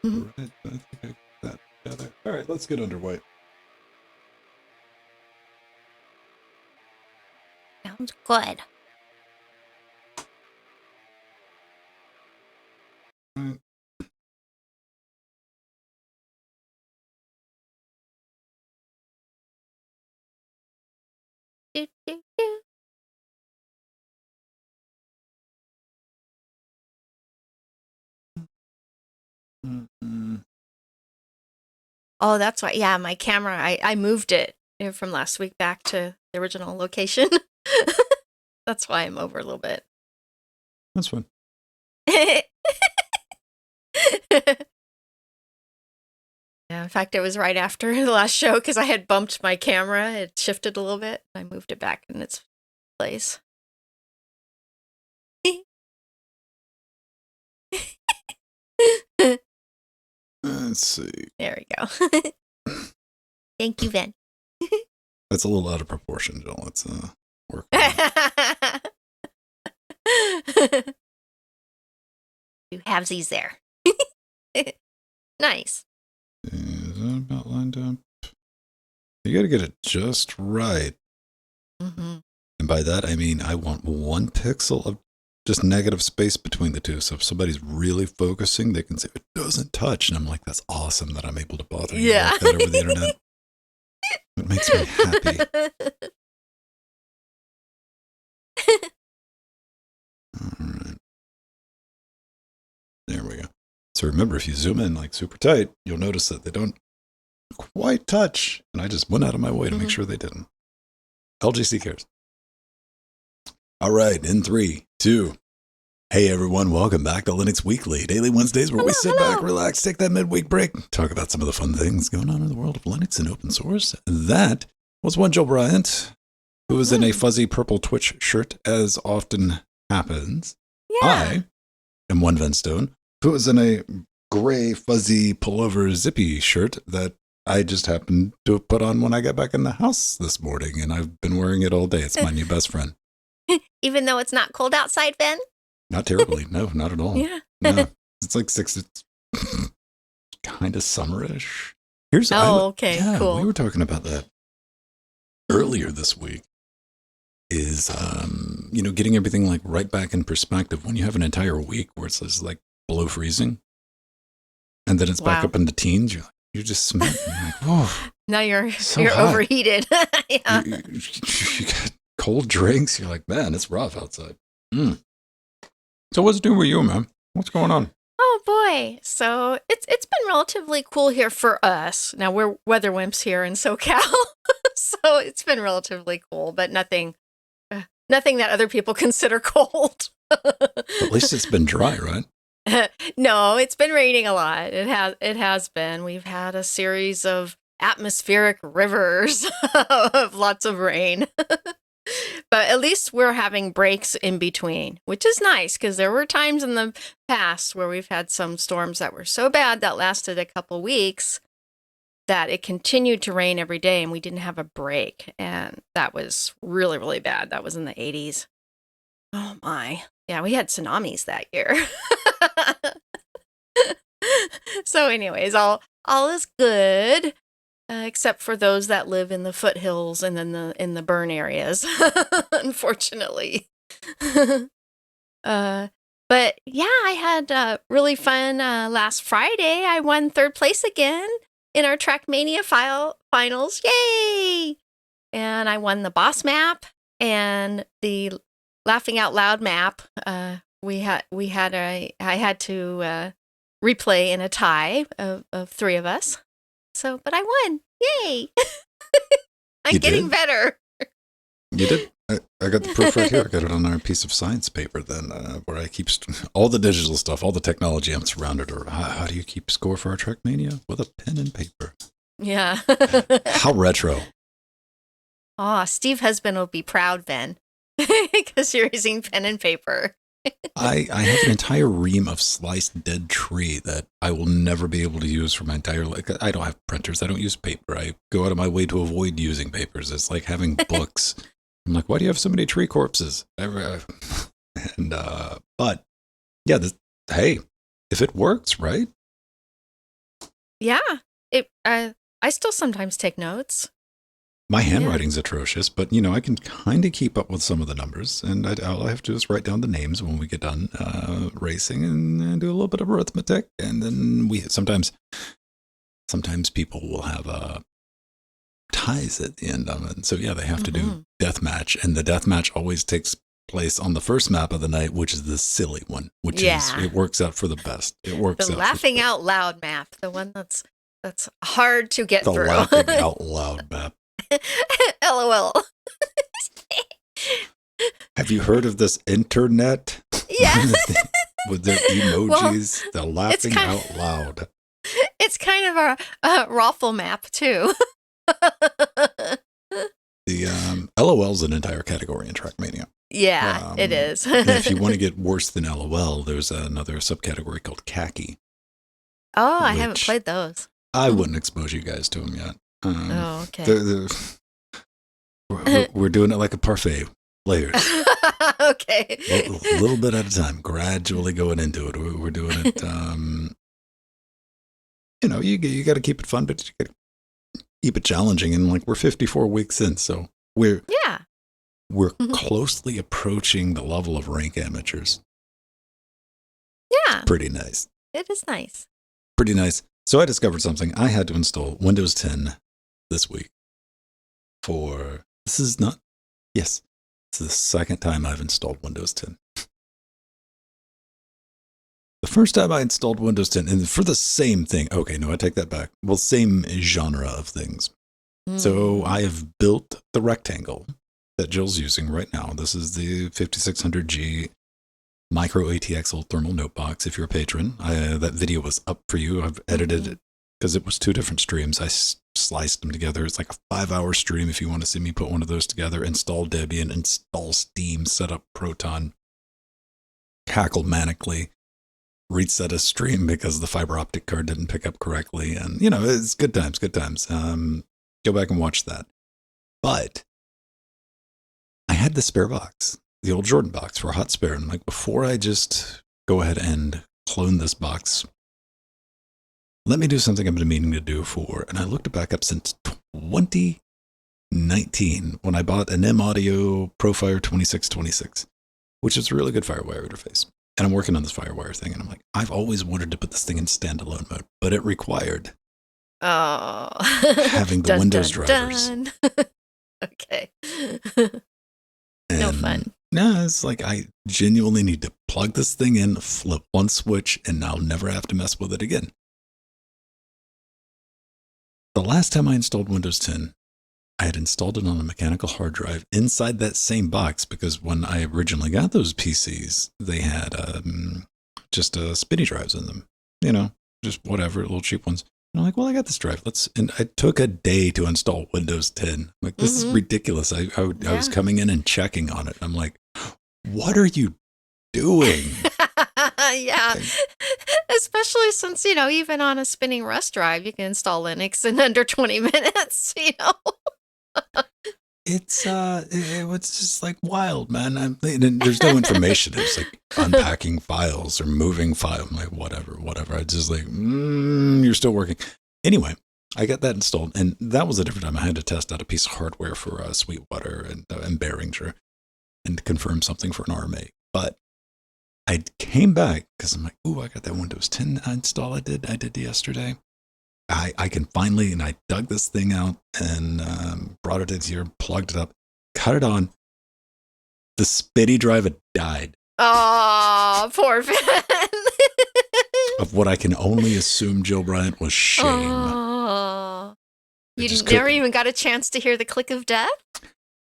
All right, I think I got that together. All right, let's get underway. Sounds good. All right. Do, do, do. Mm-hmm. Oh, that's why. Yeah, my camera, I moved it from last week back to the original location. That's why I'm over a little bit. That's fine. Yeah, in fact, it was right after the last show because I had bumped my camera. It shifted a little bit. I moved it back in its place. Let's see. There we go. Thank you, Ben. That's a little out of proportion, Jill. Let's work on it. You have these there. Nice. Is that about lined up? You got to get it just right. Mm-hmm. And by that, I mean I want 1 pixel of just negative space between the two. So if somebody's really focusing, they can say it doesn't touch. And I'm like, that's awesome that I'm able to bother you like that over the internet. It makes me happy. All right. There we go. So remember, if you zoom in like super tight, you'll notice that they don't quite touch. And I just went out of my way to make sure they didn't. LGC cares. All right, in 3, 2. Hey everyone, welcome back to Linux Weekly, daily Wednesdays where we sit back, relax, take that midweek break, talk about some of the fun things going on in the world of Linux and open source. That was one Joe Bryant, who was in a fuzzy purple Twitch shirt, as often happens. Yeah. I am one Venstone, who was in a gray fuzzy pullover zippy shirt that I just happened to put on when I got back in the house this morning, and I've been wearing it all day. It's my new best friend. Even though it's not cold outside, Ben? Not terribly. No, not at all. Yeah. No, it's like 6. It's kind of summerish. Okay, cool. We were talking about that earlier this week. Is getting everything like right back in perspective when you have an entire week where it's just like below freezing, and then it's back up in the teens. You're just smelling. Like, oh, now you're hot. overheated. Yeah. You got cold drinks. You're like, man, it's rough outside. So what's doing with you, man? What's going on? Oh boy. So it's been relatively cool here for us. Now we're weather wimps here in SoCal. So it's been relatively cool, but nothing that other people consider cold. At least it's been dry, right? No, it's been raining a lot. It has been. We've had a series of atmospheric rivers of lots of rain. But at least we're having breaks in between, which is nice because there were times in the past where we've had some storms that were so bad that lasted a couple weeks that it continued to rain every day and we didn't have a break. And that was really, really bad. That was in the 80s. Oh my. Yeah, we had tsunamis that year. So anyways, all is good. Except for those that live in the foothills and then in the burn areas, unfortunately. But yeah, I had really fun last Friday. I won 3rd place again in our Trackmania finals. Yay! And I won the boss map and the Laughing Out Loud map. I had to replay in a tie of 3 of us. So, but I won. Yay. I'm getting better. You did? I got the proof right here. I got it on our piece of science paper then, where I keep all the digital stuff, all the technology I'm surrounded around. How do you keep score for our Trackmania? With a pen and paper. Yeah. How retro. Oh, Steve husband will be proud, Ben, because you're using pen and paper. I have an entire ream of sliced dead tree that I will never be able to use for my entire life. I don't have printers. I don't use paper. I go out of my way to avoid using papers. It's like having books. I'm like, why do you have so many tree corpses? But yeah, hey, if it works, right? Yeah. I still sometimes take notes. My handwriting's atrocious, but, I can kind of keep up with some of the numbers, and all I have to do is write down the names when we get done racing and do a little bit of arithmetic, and then sometimes people will have ties at the end of it. So, yeah, they have to do deathmatch, and the deathmatch always takes place on the first map of the night, which is the silly one, which is, it works out for the best. It works out. The Laughing Out Loud map, the one that's hard to get through. The Laughing Out Loud map. LOL. Have you heard of this internet? Yeah. With their emojis, they're laughing out loud. It's kind of a raffle map, too. The LOL's an entire category in Trackmania. Yeah, it is. And if you want to get worse than LOL, there's another subcategory called khaki. Oh, I haven't played those. I wouldn't expose you guys to them yet. Okay. We're doing it like a parfait, layers. Okay. A little bit at a time, gradually going into it. We're doing it. You got to keep it fun, but you got to keep it challenging. And we're 54 weeks in, so we're we're closely approaching the level of rank amateurs. Yeah. Pretty nice. It is nice. Pretty nice. So I discovered something. I had to install Windows 10 this week this is the second time I've installed Windows 10. The first time I installed Windows 10, and for the same thing. Okay, no, I take that back. Well, same genre of things. So I have built the rectangle that Jill's using right now. This is the 5600G micro ATX thermal note box. If you're a patron, that video was up for you. I've edited it because it was 2 different streams. I sliced them together. It's like a 5-hour stream if you want to see me put one of those together. Install Debian, install Steam, set up Proton, cackle manically, reset a stream because the fiber optic card didn't pick up correctly. And, it's good times. Go back and watch that. But I had the spare box, the old Jordan box for a hot spare. And I'm like, before I just go ahead and clone this box, let me do something I've been meaning to do and I looked it back up since 2019 when I bought an M-Audio ProFire 2626, which is a really good FireWire interface. And I'm working on this FireWire thing, and I'm like, I've always wanted to put this thing in standalone mode, but it required having the Windows drivers. Okay. No fun. No, it's like I genuinely need to plug this thing in, flip one switch, and I'll never have to mess with it again. The last time I installed Windows 10, I had installed it on a mechanical hard drive inside that same box because when I originally got those PCs, they had just spinny drives in them. Just whatever, little cheap ones. And I'm like, well, I got this drive. And it took a day to install Windows 10. I'm like, this is ridiculous. I was coming in and checking on it. I'm like, what are you doing? Yeah. Especially since, even on a spinning Rust drive, you can install Linux in under 20 minutes, It's it was just like wild, man. There's no information. It's like unpacking files or moving files. I'm like, whatever. I just like, you're still working. Anyway, I got that installed, and that was a different time. I had to test out a piece of hardware for Sweetwater and Behringer and confirm something for an RMA. But I came back because I'm like, ooh, I got that Windows 10 install I did yesterday. I can finally, and I dug this thing out and brought it in here, plugged it up, cut it on. The spinny drive had died. Oh, poor Finn. Of what I can only assume, Jill Bryant, was shame. Oh. You never even got a chance to hear the click of death?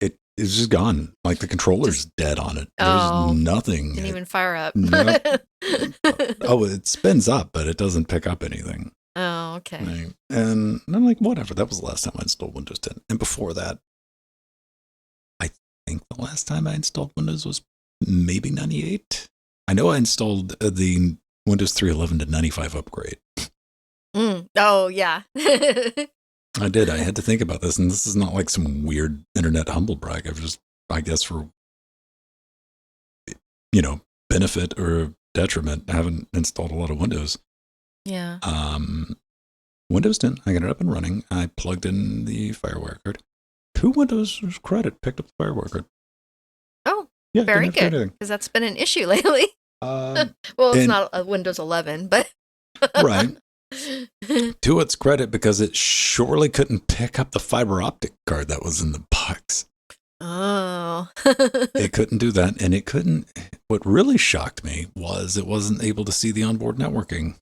It's just gone. Like the controller's dead on it. There's nothing. Didn't even fire up. No. It spins up, but it doesn't pick up anything. Oh, okay. Right. And I'm like, whatever. That was the last time I installed Windows 10. And before that, I think the last time I installed Windows was maybe 98. I know I installed the Windows 3.11 to 95 upgrade. Oh, yeah. I did. I had to think about this. And this is not like some weird internet humble brag. I've just, I guess for, benefit or detriment, I haven't installed a lot of Windows. Yeah. Windows 10, I got it up and running. I plugged in the FireWire card. 2 Windows credit picked up the FireWire card. Oh, yeah, very good. Because that's been an issue lately. Well, it's not a Windows 11, but. Right. To its credit, because it surely couldn't pick up the fiber optic card that was in the box. Oh. It couldn't do that. And it couldn't. What really shocked me was it wasn't able to see the onboard networking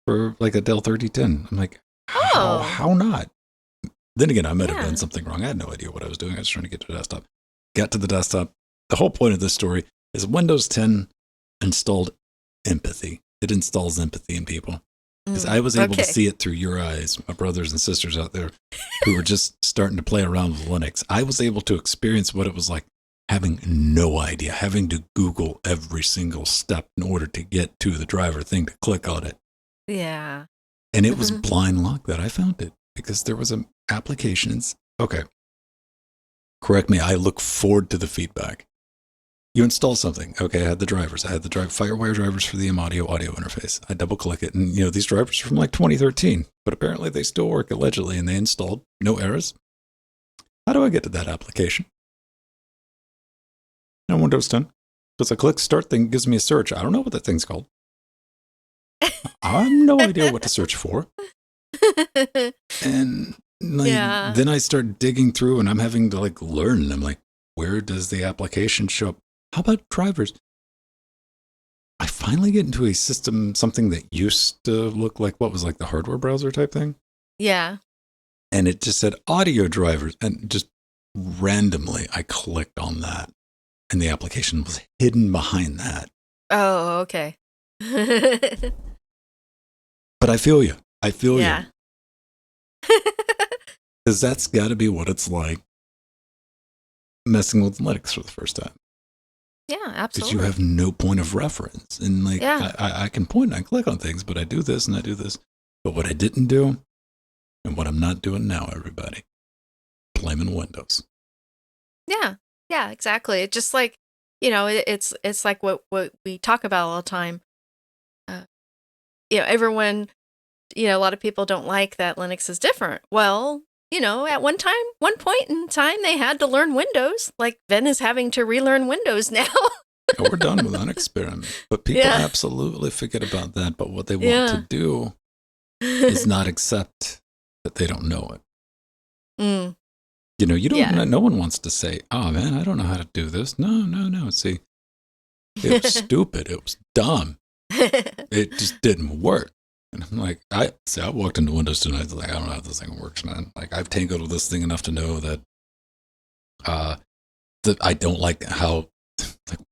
for like a Dell 3010. I'm like, how not? Then again, I might have done something wrong. I had no idea what I was doing. I was trying to get to the desktop. Got to the desktop. The whole point of this story is Windows 10 installed empathy. It installs empathy in people. Because I was able to see it through your eyes, my brothers and sisters out there who were just starting to play around with Linux. I was able to experience what it was like having no idea, having to Google every single step in order to get to the driver thing to click on it. Yeah. And it was blind luck that I found it because there was an application. Okay. Correct me. I look forward to the feedback. You install something. Okay, I had the drivers. I had the FireWire drivers for the M-Audio audio interface. I double click it, and these drivers are from like 2013, but apparently they still work allegedly, and they installed. No errors. How do I get to that application? on Windows 10. Because I click start thing, gives me a search. I don't know what that thing's called. I have no idea what to search for. And then I start digging through and I'm having to learn. I'm like, where does the application show up? How about drivers? I finally get into a system, something that used to look like what was the hardware browser type thing. Yeah. And it just said audio drivers. And just randomly, I clicked on that. And the application was hidden behind that. Oh, okay. But I feel you. Yeah. Because that's got to be what it's like messing with Linux for the first time. Yeah, absolutely. Because you have no point of reference. And I can point and I click on things, but I do this and I do this. But what I didn't do, and what I'm not doing now, everybody, blaming Windows. Yeah. Yeah, exactly. It's just it's like what we talk about all the time. Everyone, a lot of people don't like that Linux is different. Well, at one point in time, they had to learn Windows. Like Ben is having to relearn Windows now. We're done with that experiment. But people absolutely forget about that. But what they want to do is not accept that they don't know it. Mm. You don't. No one wants to say, "Oh man, I don't know how to do this." No. See, it was stupid. It was dumb. It just didn't work. And I'm like, I walked into Windows tonight. I was like, I don't know how this thing works, man. Like, I've tangled with this thing enough to know that that I don't like how.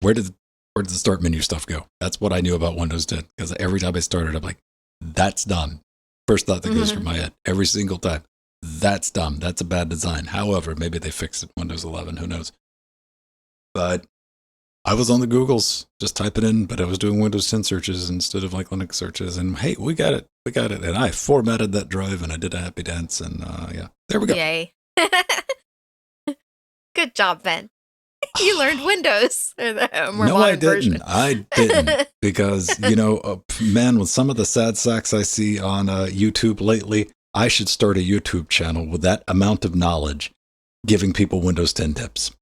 Where did the start menu stuff go? That's what I knew about Windows 10. Because every time I started, I'm like, that's dumb. First thought that goes through my head every single time. That's dumb. That's a bad design. However, maybe they fixed it in Windows 11. Who knows? But I was on the Googles just typing in, but I was doing Windows 10 searches instead of Linux searches. And hey, we got it. And I formatted that drive and I did a happy dance. And there we go. Yay. Good job, Ben. You learned Windows. No, I didn't. I didn't. Because, man, with some of the sad sacks I see on YouTube lately, I should start a YouTube channel with that amount of knowledge, giving people Windows 10 tips.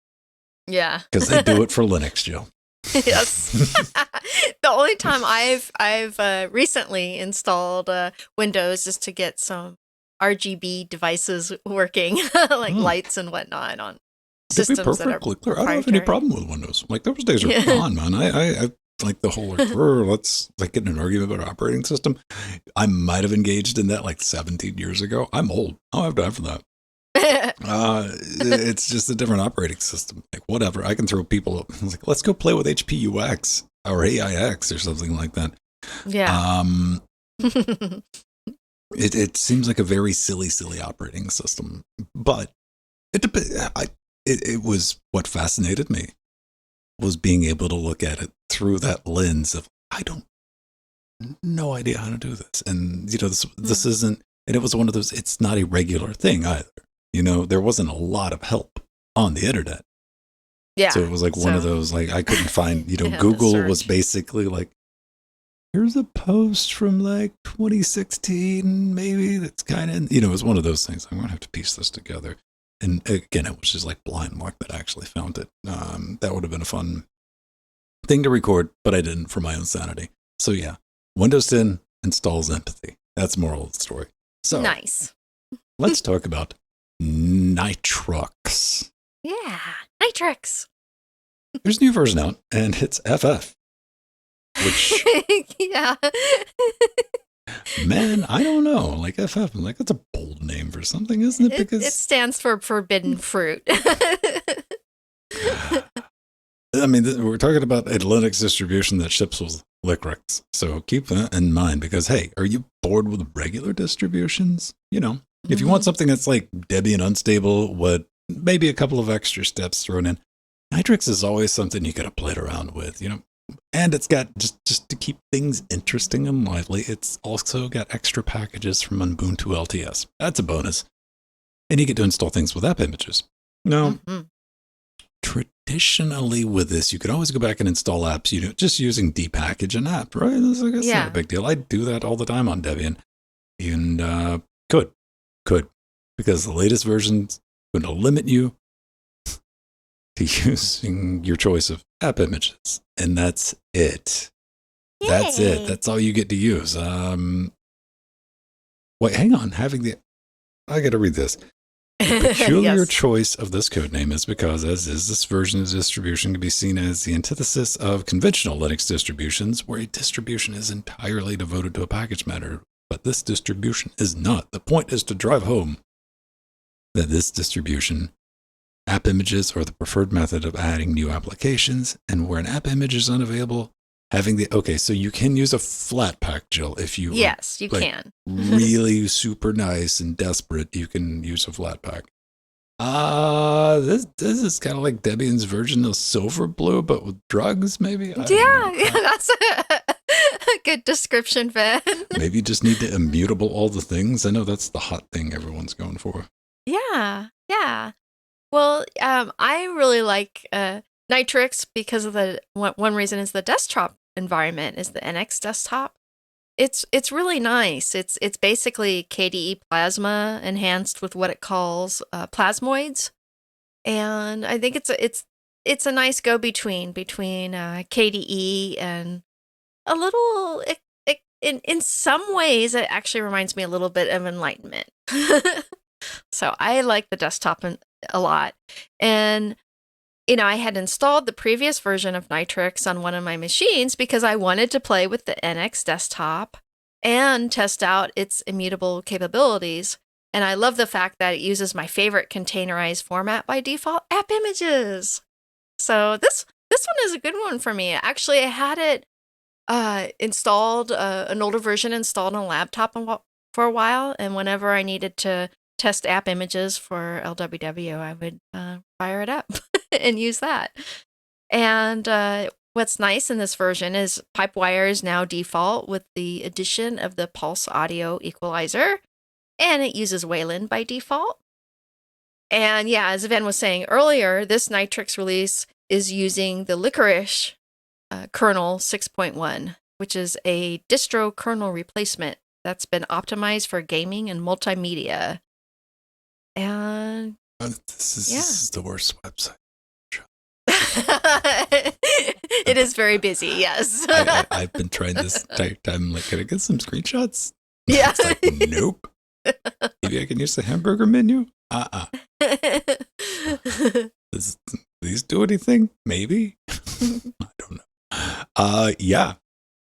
Yeah. Because they do it for Linux, Jill. Yes. The only time I've recently installed Windows is to get some RGB devices working, like lights and whatnot on systems that are clear. I don't have any problem with Windows. Those days are gone, man. I like the whole let's get in an argument about operating system. I might have engaged in that 17 years ago. I'm old. I don't have time for that. It's just a different operating system. Whatever. I can throw people up. Let's go play with HPUX or AIX or something like that. Yeah. It seems like a very silly operating system, but it was what fascinated me was being able to look at it through that lens of no idea how to do this, and this isn't. And it was one of those. It's not a regular thing either. There wasn't a lot of help on the internet. Yeah. So it was one of those, I couldn't find, Google was basically here's a post from 2016, maybe that's kind of, it was one of those things. I'm going to have to piece this together. And again, it was just blind luck that I actually found it. That would have been a fun thing to record, but I didn't for my own sanity. So yeah, Windows 10 installs empathy. That's the moral of the story. So nice. Let's talk about Nitrux. Yeah, Nitrux. There's a new version out, and it's FF. Which, yeah. Man, I don't know. FF, that's a bold name for something, isn't it? Because it stands for forbidden fruit. I mean, we're talking about a Linux distribution that ships with Licrix. So keep that in mind because, hey, are you bored with regular distributions? If you want something that's Debian unstable with maybe a couple of extra steps thrown in, Nitrux is always something you got to play around with, And it's got, just to keep things interesting and lively, it's also got extra packages from Ubuntu LTS. That's a bonus. And you get to install things with app images. No. Traditionally with this, you could always go back and install apps, just using depackage an app, right? That's not a big deal. I do that all the time on Debian. And could. Because the latest version's going to limit you to using your choice of app images. And that's it. Yay. That's it. That's all you get to use. Wait, hang on. I got to read this. The peculiar Yes. choice of this codename is because, as is this version of distribution, can be seen as the antithesis of conventional Linux distributions, where a distribution is entirely devoted to a package manager. But this distribution is not. The point is to drive home that this distribution, app images are the preferred method of adding new applications, and where an app image is unavailable, so you can use a Flatpak, Jill, if you Yes, you can. really super nice and desperate, you can use a Flatpak. This is kind of like Debian's version of Silverblue, but with drugs, maybe? Yeah, that's a good description, Ben. Maybe you just need to immutable all the things. I know that's the hot thing everyone's going for. Yeah. Well, I really like Nitrix because of one reason is the desktop environment is the NX desktop. It's really nice. It's basically KDE Plasma enhanced with what it calls plasmoids, and I think it's a nice go between KDE and a little. In some ways, it actually reminds me a little bit of Enlightenment. So I like the desktop a lot, and I had installed the previous version of Nitrix on one of my machines because I wanted to play with the NX desktop and test out its immutable capabilities. And I love the fact that it uses my favorite containerized format by default, app images. So this one is a good one for me. Actually, I had it installed, an older version installed on a laptop for a while, and whenever I needed to test app images for LWDW, I would fire it up and use that. And what's nice in this version is Pipewire is now default with the addition of the pulse audio equalizer, and it uses Wayland by default. And yeah, as Ven was saying earlier, this Nitrix release is using the Licorice kernel 6.1, which is a distro kernel replacement that's been optimized for gaming and multimedia. And this is the worst website. It is very busy, yes. I've been trying this entire time. Like, can I get some screenshots? Yeah. It's like, nope. Maybe I can use the hamburger menu? Does these do anything? Maybe. I don't know. Yeah.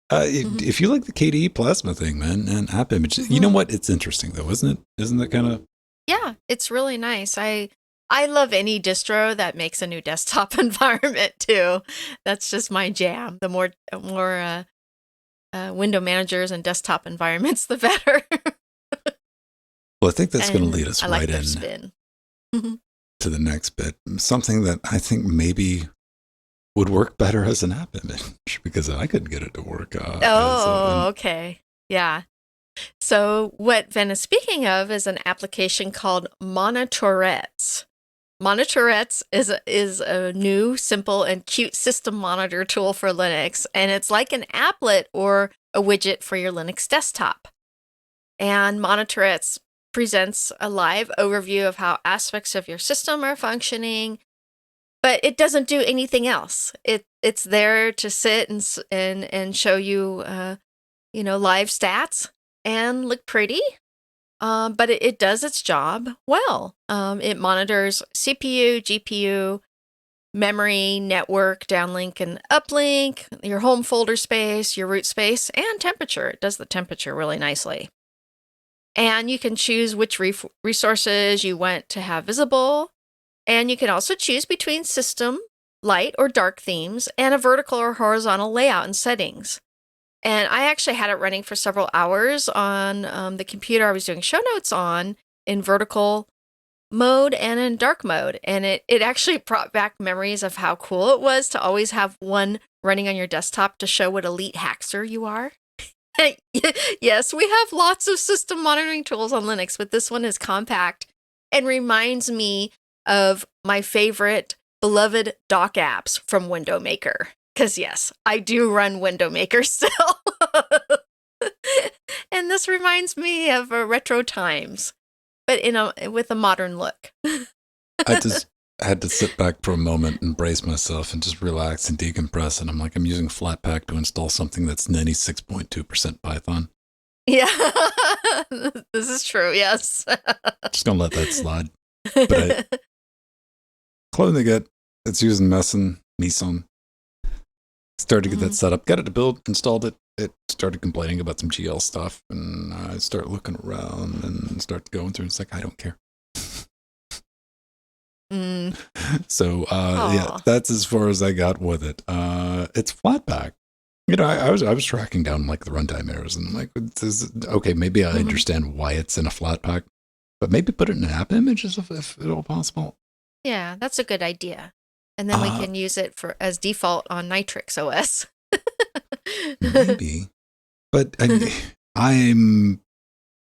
If you like the KDE Plasma thing, man, and app images, you know what? It's interesting though, isn't it? Isn't that kind of? Yeah, it's really nice. I love any distro that makes a new desktop environment too. That's just my jam. The more window managers and desktop environments, the better. Well, I think that's going to lead us right in spin. To the next bit. Something that I think maybe would work better as an app image because I couldn't get it to work. Okay. Yeah. So what Ven is speaking of is an application called Monitorettes. Monitorettes is a new, simple, and cute system monitor tool for Linux, and it's like an applet or a widget for your Linux desktop. And Monitorettes presents a live overview of how aspects of your system are functioning, but it doesn't do anything else. It's there to sit and show you live stats and look pretty. But it does its job well. It monitors CPU, GPU, memory, network, downlink and uplink, your home folder space, your root space, and temperature. It does the temperature really nicely. And you can choose which resources you want to have visible. And you can also choose between system, light, or dark themes, and a vertical or horizontal layout and settings. And I actually had it running for several hours on the computer I was doing show notes on in vertical mode and in dark mode. And it actually brought back memories of how cool it was to always have one running on your desktop to show what elite hackster you are. Yes, we have lots of system monitoring tools on Linux, but this one is compact and reminds me of my favorite beloved dock apps from Window Maker. Because yes, I do run Window Maker still. And this reminds me of retro times, but with a modern look. I had to sit back for a moment and brace myself and just relax and decompress. And I'm like, I'm using Flatpak to install something that's 96.2% Python. Yeah, this is true. Yes. Just gonna let that slide. But clone they get, it's using Meson. Started to get that set up, got it to build, installed it. It started complaining about some GL stuff, and I start looking around and start going through. And it's like, I don't care. So yeah, that's as far as I got with it. It's Flatpak. You know, I was tracking down like the runtime errors, and I'm like, okay, maybe I understand why it's in a Flatpak, but maybe put it in an app image if at all possible. Yeah, that's a good idea. And then we can use it as default on Nitrix OS. Maybe. But I'm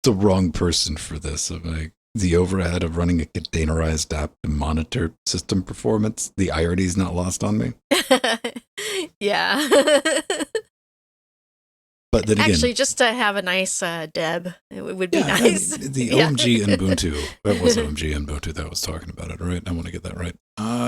the wrong person for this. Like the overhead of running a containerized app to monitor system performance, the irony is not lost on me. Yeah. But then again, actually, just to have a nice deb, it would be nice. I mean, the OMG and Ubuntu, that was OMG and Ubuntu that was talking about it, right? I want to get that right.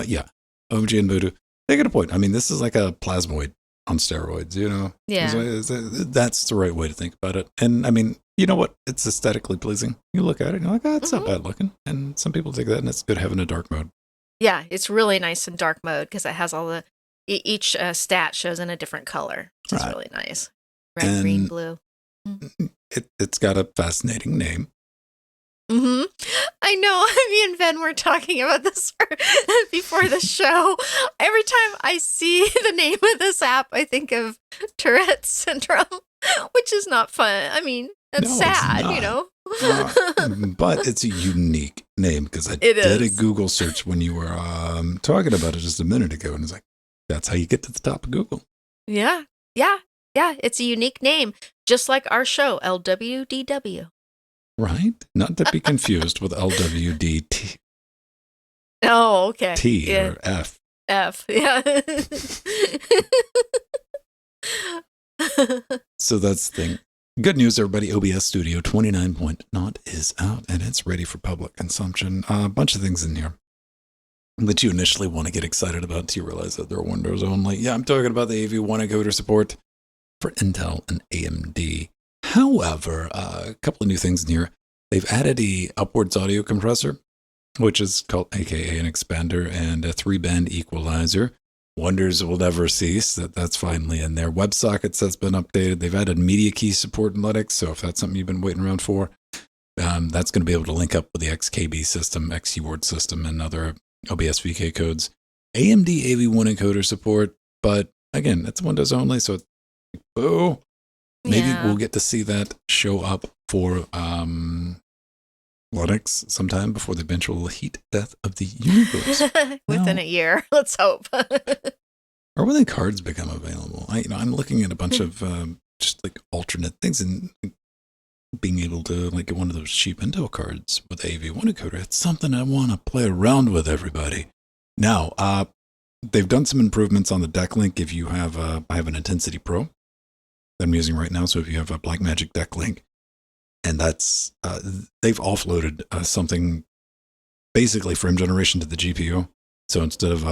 Yeah, OMG and Ubuntu. They get a point. I mean, this is like a plasmoid on steroids, you know? Yeah. That's the right way to think about it. And I mean, you know what? It's aesthetically pleasing. You look at it and you're like, oh, it's not bad looking. And some people take that and it's good having a dark mode. Yeah, it's really nice in dark mode because it has all the, each stat shows in a different color. Which is really nice. Red, green, blue. It's got a fascinating name. I know. Me and Ben were talking about this before the show. Every time I see the name of this app, I think of Tourette's syndrome, which is not fun. I mean, it's sad, you know. But it's a unique name because I did a Google search when you were talking about it just a minute ago, and it's like, that's how you get to the top of Google. Yeah. It's a unique name, just like our show, LWDW. Right? Not to be confused with LWDT. Oh, okay. T or F. F, yeah. So that's the thing. Good news, everybody. OBS Studio 29.0 is out, and it's ready for public consumption. A bunch of things in here that you initially want to get excited about until you realize that they're Windows only. Yeah, I'm talking about the AV1 encoder support for Intel and AMD. However, a couple of new things in here. They've added a upwards audio compressor, which is called AKA an expander, and a 3-band equalizer. Wonders will never cease that's finally in there. WebSockets has been updated. They've added media key support in Linux, so if that's something you've been waiting around for, that's going to be able to link up with the XKB system, XKeyboard system, and other OBS VK codes. AMD AV1 encoder support, but again, it's Windows only, so boo. Maybe we'll get to see that show up for Linux sometime before the eventual heat death of the universe. Within a year, let's hope. Or when the cards become available. I'm looking at a bunch of just like alternate things and being able to like get one of those cheap Intel cards with AV1 encoder. It's something I want to play around with, everybody. Now, they've done some improvements on the deck link. If you have, I have an Intensity Pro that I'm using right now. So if you have a Blackmagic deck link, and that's, they've offloaded something, basically frame generation to the GPU. So instead of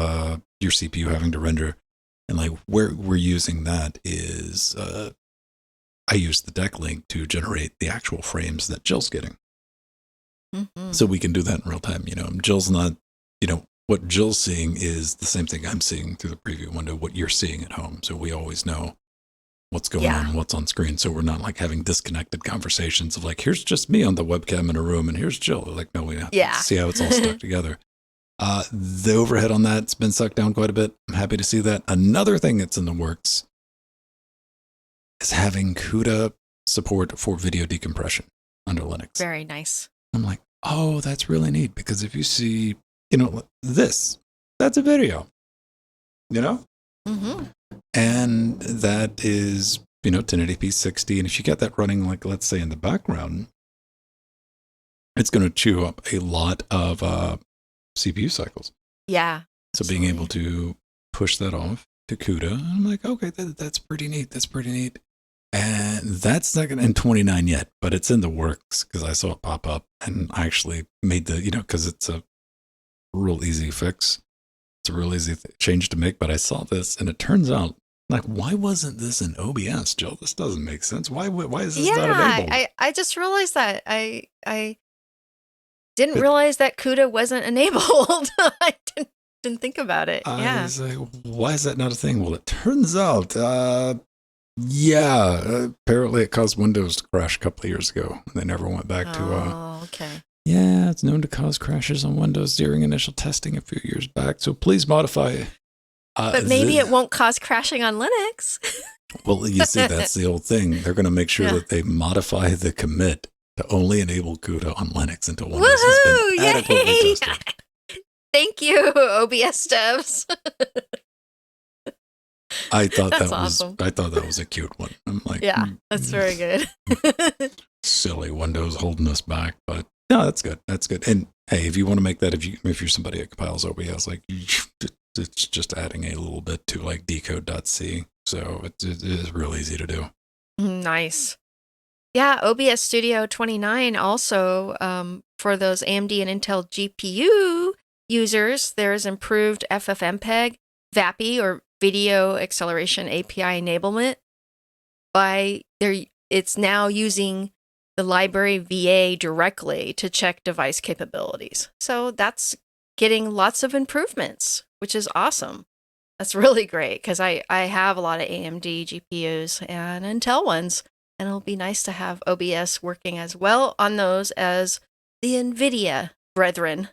your CPU having to render, and like where we're using that is, I use the deck link to generate the actual frames that Jill's getting. So we can do that in real time. You know, Jill's not, you know, what Jill's seeing is the same thing I'm seeing through the preview window, what you're seeing at home. So we always know what's going on, what's on screen. So we're not like having disconnected conversations of like, here's just me on the webcam in a room and here's Jill. Like, no, we have to see how it's all stuck together. The overhead on that's been sucked down quite a bit. I'm happy to see that. Another thing that's in the works is having CUDA support for video decompression under Linux. Very nice. I'm like, oh, that's really neat, because if you see, you know, that's a video, you know? And that is, you know, 1080p 60. And if you get that running, like, let's say in the background, it's going to chew up a lot of CPU cycles. Yeah. So being able to push that off to CUDA, I'm like, okay, that's pretty neat. That's pretty neat. And that's not in 29 yet, but it's in the works because I saw it pop up and I actually made the, you know, because it's a real easy fix. It's a real easy change to make. But I saw this, and it turns out, like, why wasn't this in OBS, Jill? This doesn't make sense. Why is this not enabled? I just realized that. I didn't realize that CUDA wasn't enabled. I didn't think about it. I was like, why is that not a thing? Well, it turns out, apparently it caused Windows to crash a couple of years ago. They never went back to. Oh, okay. Yeah, it's known to cause crashes on Windows during initial testing a few years back. So please modify. But maybe it won't cause crashing on Linux. Well, you see, that's the old thing. They're going to make sure that they modify the commit to only enable CUDA on Linux until Windows has been adequately tested. Thank you, OBS devs. I thought that was a cute one. I'm like, yeah, that's very good. Silly Windows holding us back, but no, that's good. That's good. And hey, if you want to make that, if you're somebody that compiles OBS, like it's just adding a little bit to like decode.c, so it is real easy to do. Nice. Yeah, OBS Studio 29 also for those AMD and Intel GPU users, there's improved FFmpeg, VAPI, or Video Acceleration API enablement. It's now using the library VA directly to check device capabilities. So that's getting lots of improvements, which is awesome. That's really great because I have a lot of AMD GPUs and Intel ones, and it'll be nice to have OBS working as well on those as the NVIDIA brethren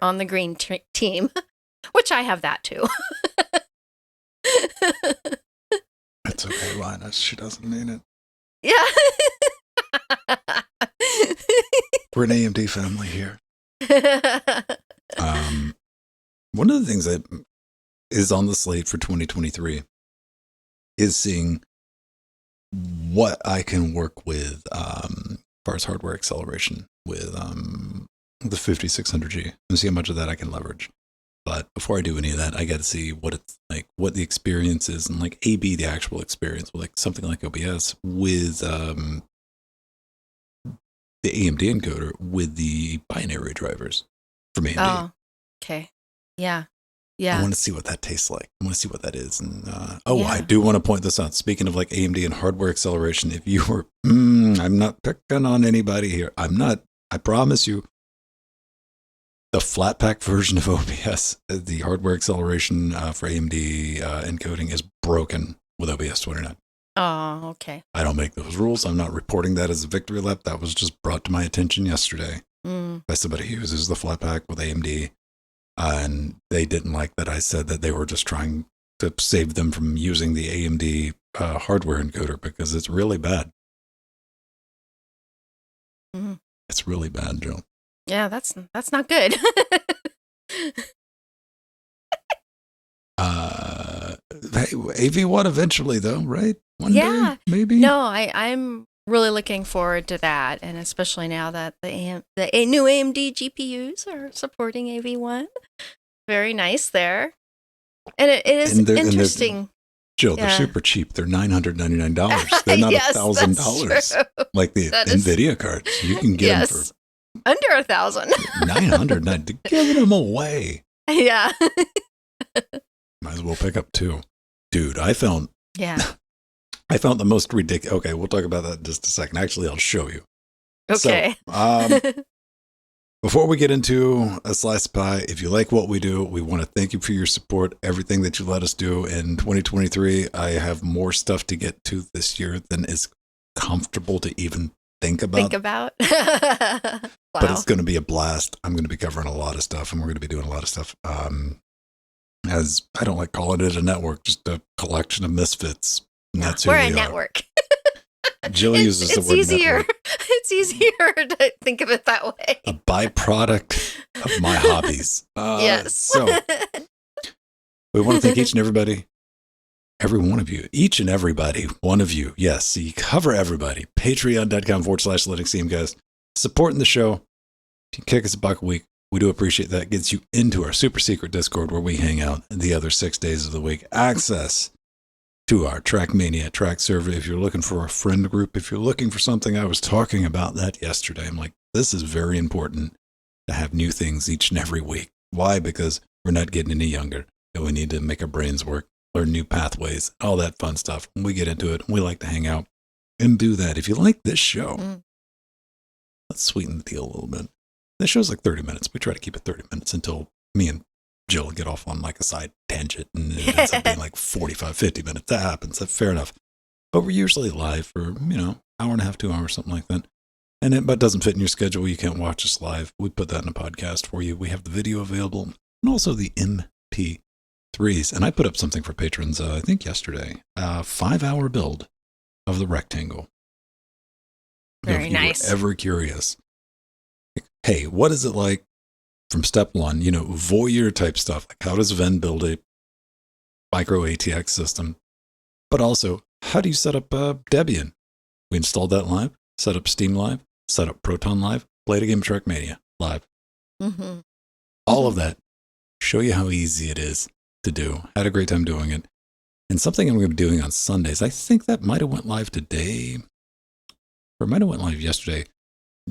on the green team, which I have that too. It's okay, Linus. She doesn't mean it. Yeah. We're an AMD family here. One of the things that is on the slate for 2023 is seeing what I can work with as far as hardware acceleration with the 5600G and see how much of that I can leverage. But before I do any of that, I got to see what it's like, what the experience is, and like the actual experience with like something like OBS with the AMD encoder with the binary drivers from AMD. Oh, okay. Yeah. Yeah. I want to see what that tastes like. I want to see what that is. And I do want to point this out. Speaking of like AMD and hardware acceleration, if you were, I'm not picking on anybody here. I'm not, I promise you, the flat pack version of OBS, the hardware acceleration for AMD encoding is broken with OBS 29. Oh, okay. I don't make those rules. I'm not reporting that as a victory lap. That was just brought to my attention yesterday by somebody who uses the flat pack with AMD. And they didn't like that I said that they were just trying to save them from using the AMD hardware encoder because it's really bad. Mm-hmm. It's really bad, Jill. Yeah, that's not good. Hey, AV1 eventually, though, right? One day, maybe? No, I'm really looking forward to that, and especially now that the new AMD GPUs are supporting AV1. Very nice there. And it is interesting. Jill, they're super cheap. They're $999. They're not $1,000 like the NVIDIA cards. You can get them for under $1,000. $900. Giving them away. Yeah. Might as well pick up two. Dude, I found the most ridiculous. Okay, we'll talk about that in just a second. Actually, I'll show you. Okay. So, before we get into a slice of pie, if you like what we do, we want to thank you for your support, everything that you let us do in 2023. I have more stuff to get to this year than is comfortable to even think about. Wow. But it's going to be a blast. I'm going to be covering a lot of stuff, and we're going to be doing a lot of stuff. As I don't like calling it a network, just a collection of misfits. And that's who we're we a are. network. Jill uses the word network. It's easier to think of it that way. A byproduct of my hobbies. Yes. So we want to thank each and everybody, every one of you, each and everybody, one of you. Yes, you cover everybody. Patreon.com/Linux guys. Supporting the show. If you kick us $1 a week, we do appreciate that. It gets you into our super secret Discord where we hang out the other 6 days of the week. Access to our Trackmania track server. If you're looking for a friend group, if you're looking for something, I was talking about that yesterday. I'm like, this is very important to have new things each and every week. Why? Because we're not getting any younger, and we need to make our brains work, learn new pathways, all that fun stuff. When we get into it, we like to hang out and do that. If you like this show, let's sweeten the deal a little bit. This show's like 30 minutes. We try to keep it 30 minutes until me and Jill get off on like a side tangent, and it ends up being like 45, 50 minutes. That happens. That's fair enough. But we're usually live for, hour and a half, 2 hours, something like that. And it doesn't fit in your schedule. You can't watch us live. We put that in a podcast for you. We have the video available and also the MP3s. And I put up something for patrons, I think yesterday, a 5-hour build of the rectangle. Very nice. If you were ever curious, hey, what is it like from step one, voyeur type stuff, like how does Venn build a micro ATX system? But also, how do you set up Debian? We installed that live, set up Steam live, set up Proton live, played a game of Trackmania live. Mm-hmm. All of that. Show you how easy it is to do. Had a great time doing it. And something I'm going to be doing on Sundays, I think that might have went live today, or might have went live yesterday.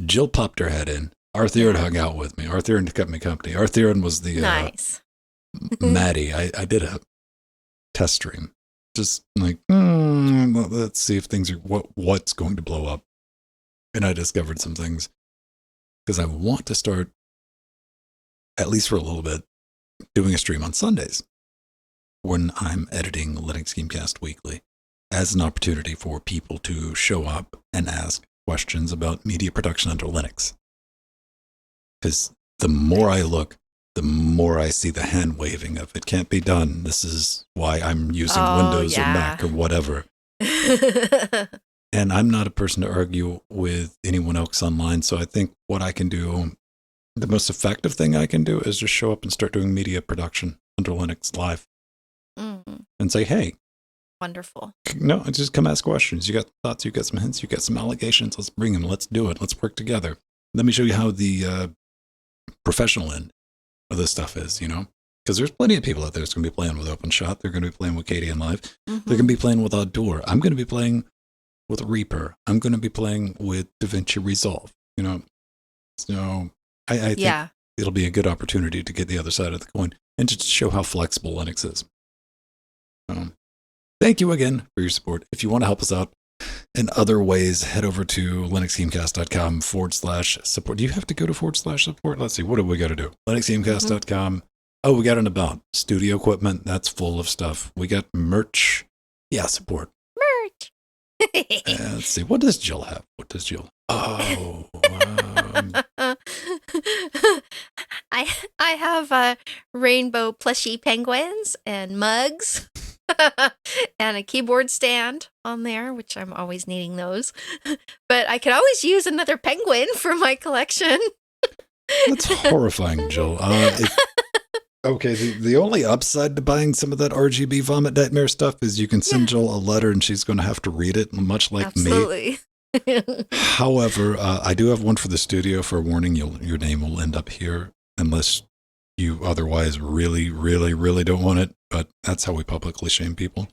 Jill popped her head in. Arthur hung out with me. Arthur kept me company. Arthur was the nice. Maddie. I did a test stream. Just like, let's see if things are what's going to blow up. And I discovered some things because I want to start, at least for a little bit, doing a stream on Sundays when I'm editing Linux Gamecast Weekly as an opportunity for people to show up and ask questions about media production under Linux. Because the more I look, the more I see the hand waving of it can't be done. This is why I'm using Windows or Mac or whatever. And I'm not a person to argue with anyone else online. So I think what I can do, the most effective thing I can do is just show up and start doing media production under Linux live and say, hey. Wonderful. No, just come ask questions. You got thoughts, you got some hints, you got some allegations. Let's bring them. Let's do it. Let's work together. Let me show you how the professional end of this stuff is, because there's plenty of people out there that's going to be playing with OpenShot. They're going to be playing with KDN Live. They're going to be playing with Outdoor. I'm going to be playing with Reaper. I'm going to be playing with DaVinci Resolve, So I think it'll be a good opportunity to get the other side of the coin and to show how flexible Linux is. Thank you again for your support. If you want to help us out in other ways, head over to linuxgamecast.com/support. Do you have to go to /support? Let's see. What do we got to do? linuxgamecast.com. Oh, we got an about studio equipment. That's full of stuff. We got merch. Yeah, support. Merch. Let's see. What does Jill have? Oh, I have rainbow plushy penguins and mugs and a keyboard stand on there, which I'm always needing those. But I could always use another penguin for my collection. That's horrifying, Jill. Okay, the only upside to buying some of that RGB vomit nightmare stuff is you can send Jill a letter and she's going to have to read it, much like Absolutely. me. However, I do have one for the studio. For a warning, your name will end up here unless you otherwise really, really, really don't want it. But that's how we publicly shame people.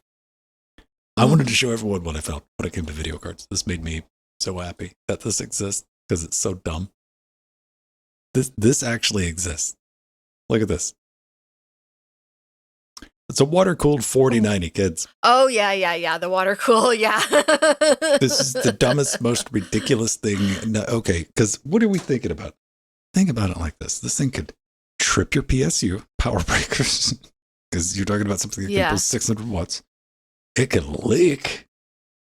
I wanted to show everyone what I found when it came to video cards. This made me so happy that this exists because it's so dumb. This actually exists. Look at this. It's a water-cooled 4090, kids. Oh, yeah. The water cool, yeah. This is the dumbest, most ridiculous thing. No, okay, because what are we thinking about? Think about it like this. This thing could trip your PSU, power breakers, because you're talking about something that can pull 600 watts. It could leak.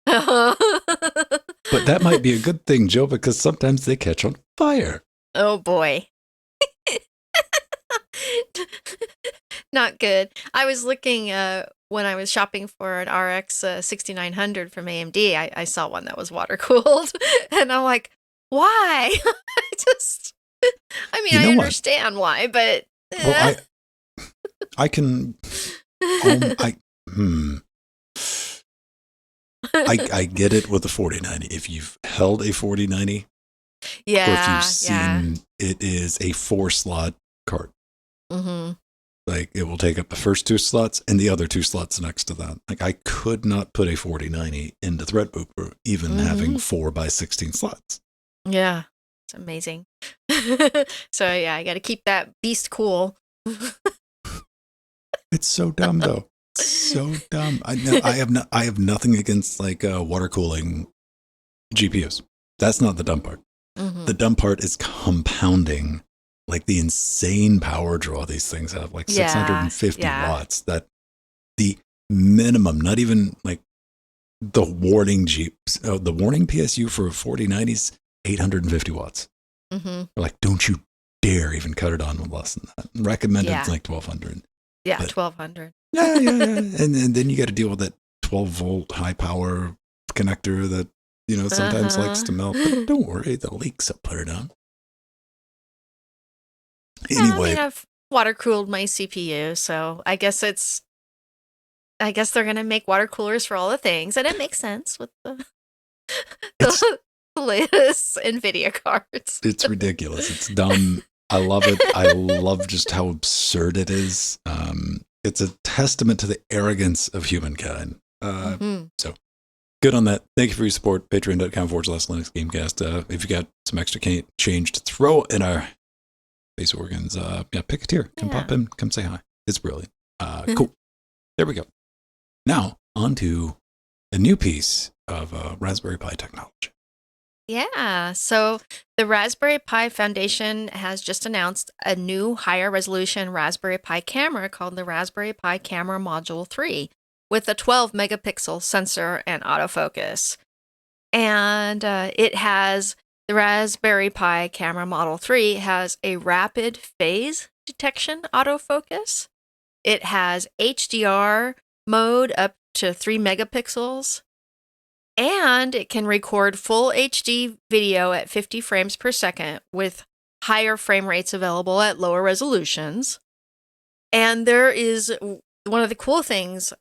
But that might be a good thing, Joe, because sometimes they catch on fire. Oh, boy. Not good. I was looking when I was shopping for an RX 6900 from AMD. I saw one that was water cooled, and I'm like, why? I understand why, but well, I can. I get it with the 4090. If you've held a 4090, or if you've seen, it is a 4-slot card. Mm-hmm. Like, it will take up the first 2 slots and the other 2 slots next to that. Like, I could not put a 4090 into Threadripper, even having 4x16 slots. Yeah, it's amazing. So, I got to keep that beast cool. It's so dumb though. It's so dumb. I have nothing against like water cooling GPUs. That's not the dumb part. Mm-hmm. The dumb part is compounding like the insane power draw these things have, like 650 watts. That the minimum, not even like the warning the warning PSU for a 4090 is 850 watts. Mm-hmm. Like, don't you dare even cut it on with less than that. Recommended like 1200. Yeah, but, 1200. Yeah. And then you got to deal with that 12 volt high power connector that, you know, sometimes likes to melt. But don't worry, the leaks will put it on. Anyway, I've water cooled my CPU, so I guess they're gonna make water coolers for all the things, and it makes sense with the latest NVIDIA cards. It's ridiculous. It's dumb. I love it. I love just how absurd it is. It's a testament to the arrogance of humankind. So good on that. Thank you for your support. Patreon.com/Linux Gamecast. If you got some extra change to throw in our face organs, pick a tier. Come pop in. Come say hi. It's brilliant. Cool. There we go. Now, on to a new piece of Raspberry Pi technology. Yeah, so the Raspberry Pi Foundation has just announced a new higher resolution Raspberry Pi camera called the Raspberry Pi Camera Module 3 with a 12 megapixel sensor and autofocus. And the Raspberry Pi Camera Model 3 has a rapid phase detection autofocus. It has HDR mode up to 3 megapixels. And it can record full HD video at 50 frames per second with higher frame rates available at lower resolutions. And there is one of the cool things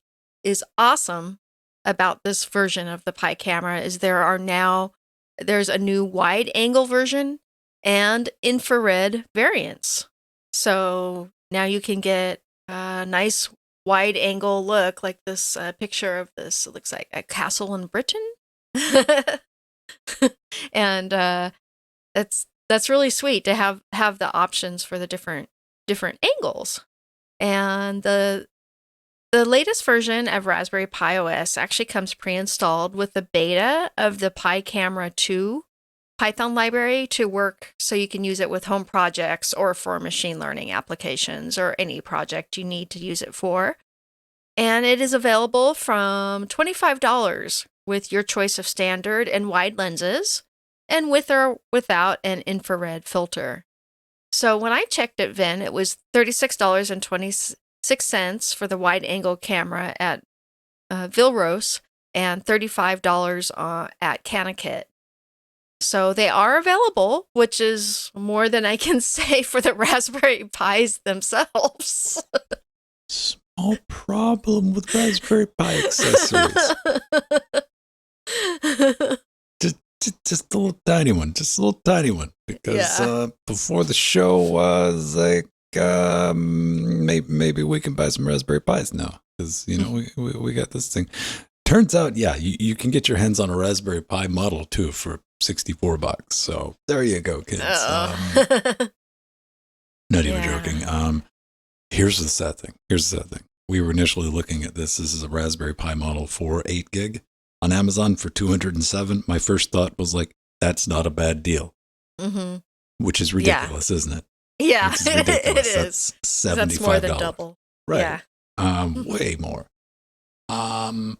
is awesome about this version of the Pi camera is there's a new wide angle version and infrared variants. So now you can get a nice wide angle look like this picture of this. It looks like a castle in Britain. And that's really sweet to have the options for the different angles. And the latest version of Raspberry Pi OS actually comes pre-installed with the beta of the Pi Camera 2 Python library to work so you can use it with home projects or for machine learning applications or any project you need to use it for. And it is available from $25 with your choice of standard and wide lenses and with or without an infrared filter. So when I checked at Vin, it was $36.26 for the wide angle camera at Vilros and $35 at CanaKit. So they are available, which is more than I can say for the Raspberry Pis themselves. Small problem with Raspberry Pi accessories. just a little tiny one. Because before the show was like, maybe we can buy some Raspberry Pis now. Because, you know, we got this thing. Turns out, you can get your hands on a Raspberry Pi Model 2 for $64. So there you go, kids. Not even joking. Here's the sad thing. We were initially looking at this. This is a Raspberry Pi Model 4 8 gig on Amazon for $207. My first thought was like, that's not a bad deal. Mm-hmm. Which is ridiculous, isn't it? Yeah, it is. That's $75. That's more than double. Right. Yeah. Way more. The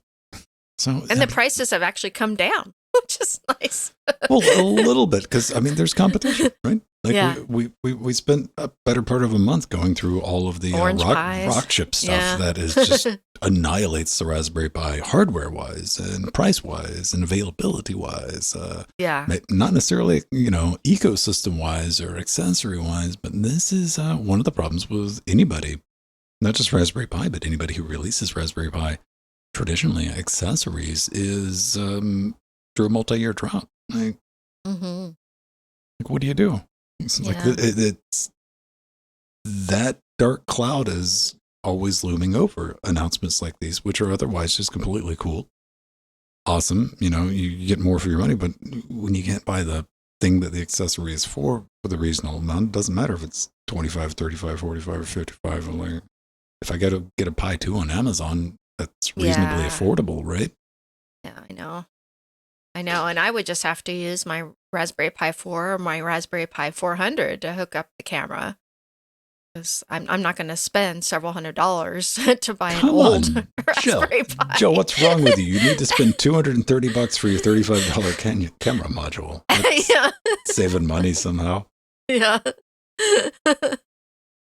prices have actually come down, which is nice. Well, a little bit, because I mean, there's competition, right? Like we spent a better part of a month going through all of the rock chip stuff that is just annihilates the Raspberry Pi hardware wise and price wise and availability wise. Not necessarily, ecosystem wise or accessory wise, but this is one of the problems with anybody, not just Raspberry Pi, but anybody who releases Raspberry Pi. Traditionally, accessories is through a multi-year drought. Like, what do you do? It's like it's that dark cloud is always looming over announcements like these, which are otherwise just completely cool, awesome. You get more for your money, but when you can't buy the thing that the accessory is for the reasonable amount. It doesn't matter if it's 25, 35, 45, or 55. Like, if I get a Pi 2 on Amazon, that's reasonably affordable, right? Yeah, I know. And I would just have to use my Raspberry Pi 4 or my Raspberry Pi 400 to hook up the camera. Because I'm not going to spend several $100s to buy an old Raspberry Pi. Joe, what's wrong with you? You need to spend $230 for your $35 camera module. That's saving money somehow. Yeah.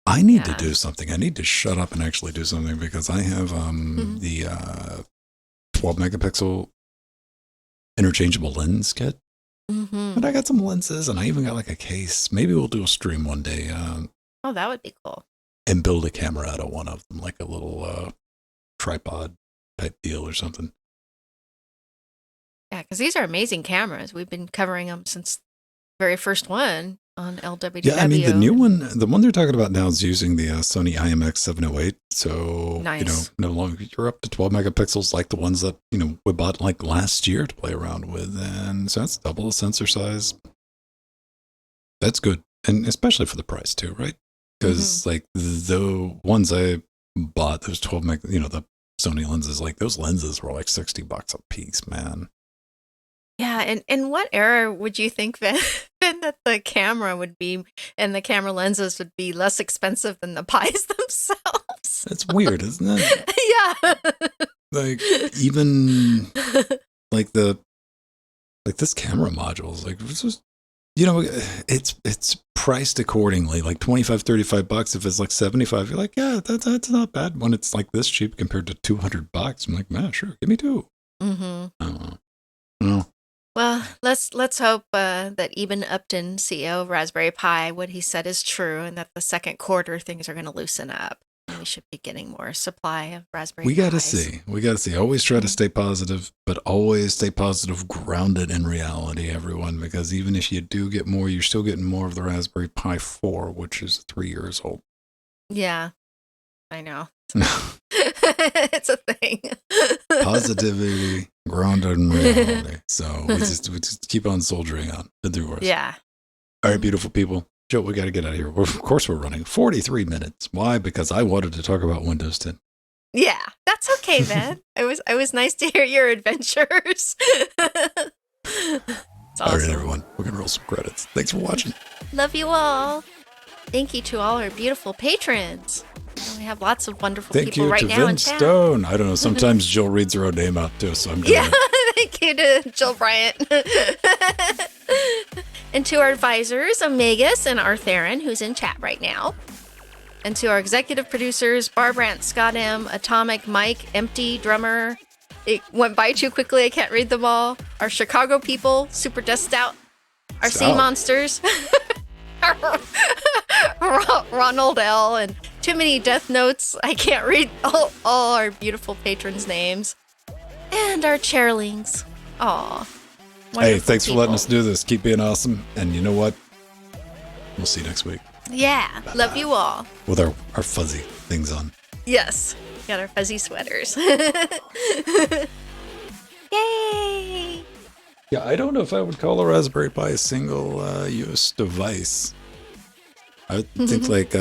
I need to do something. I need to shut up and actually do something because I have the 12 megapixel interchangeable lens kit. And I got some lenses and I even got like a case. Maybe we'll do a stream one day. Oh, that would be cool. And build a camera out of one of them, like a little tripod type deal or something. Yeah, because these are amazing cameras. We've been covering them since the very first one on LWDW. Yeah, I mean, the new one, the one they're talking about now is using the Sony IMX708. So, nice. No longer, you're up to 12 megapixels like the ones that, we bought like last year to play around with. And so that's double the sensor size. That's good. And especially for the price too, right? Because like the ones I bought, those 12 meg, the Sony lenses, like those lenses were like $60 a piece, man. Yeah, and in what era would you think that the camera would be and the camera lenses would be less expensive than the Pis themselves? That's weird, isn't it? Yeah. Like even like this camera module is like this is, it's priced accordingly. Like $25-$35. If it's like $75, you're like, yeah, that's not bad when it's like this cheap compared to $200. I'm like, man, sure, give me two. I don't know. No. Well, let's hope that even Upton, CEO of Raspberry Pi, what he said is true, and that the second quarter things are going to loosen up. And we should be getting more supply of Raspberry Pis. We got to see. Always try to stay positive, but always stay positive, grounded in reality, everyone. Because even if you do get more, you're still getting more of the Raspberry Pi 4, which is 3 years old. Yeah, I know. It's a thing. Positivity, grounded in reality. So we just keep on soldiering on and do worse. Yeah. All right, beautiful people. Joe, we got to get out of here. Of course, we're running 43 minutes. Why? Because I wanted to talk about Windows 10. Yeah, that's okay, man. It was nice to hear your adventures. It's awesome. All right, everyone. We're going to roll some credits. Thanks for watching. Love you all. Thank you to all our beautiful patrons. We have lots of wonderful people right now in chat. Thank you to Vince Stone. I don't know. Sometimes Jill reads her own name out, too, so I'm Yeah, thank you to Jill Bryant. And to our advisors, Omegas and Artherin, who's in chat right now. And to our executive producers, Barbrandt, Scott M., Atomic, Mike, Empty, Drummer. It went by too quickly, I can't read them all. Our Chicago people, Super Death Stout. Our Sea Monsters. Ronald L. and too many death notes. I can't read all our beautiful patrons' names. And our chairlings. Aw. Hey, thanks for letting us do this. Keep being awesome. And you know what? We'll see you next week. Yeah. Bye-bye. Love you all. With our fuzzy things on. Yes. We got our fuzzy sweaters. Yay. Yeah, I don't know if I would call a Raspberry Pi a single-use device. I think like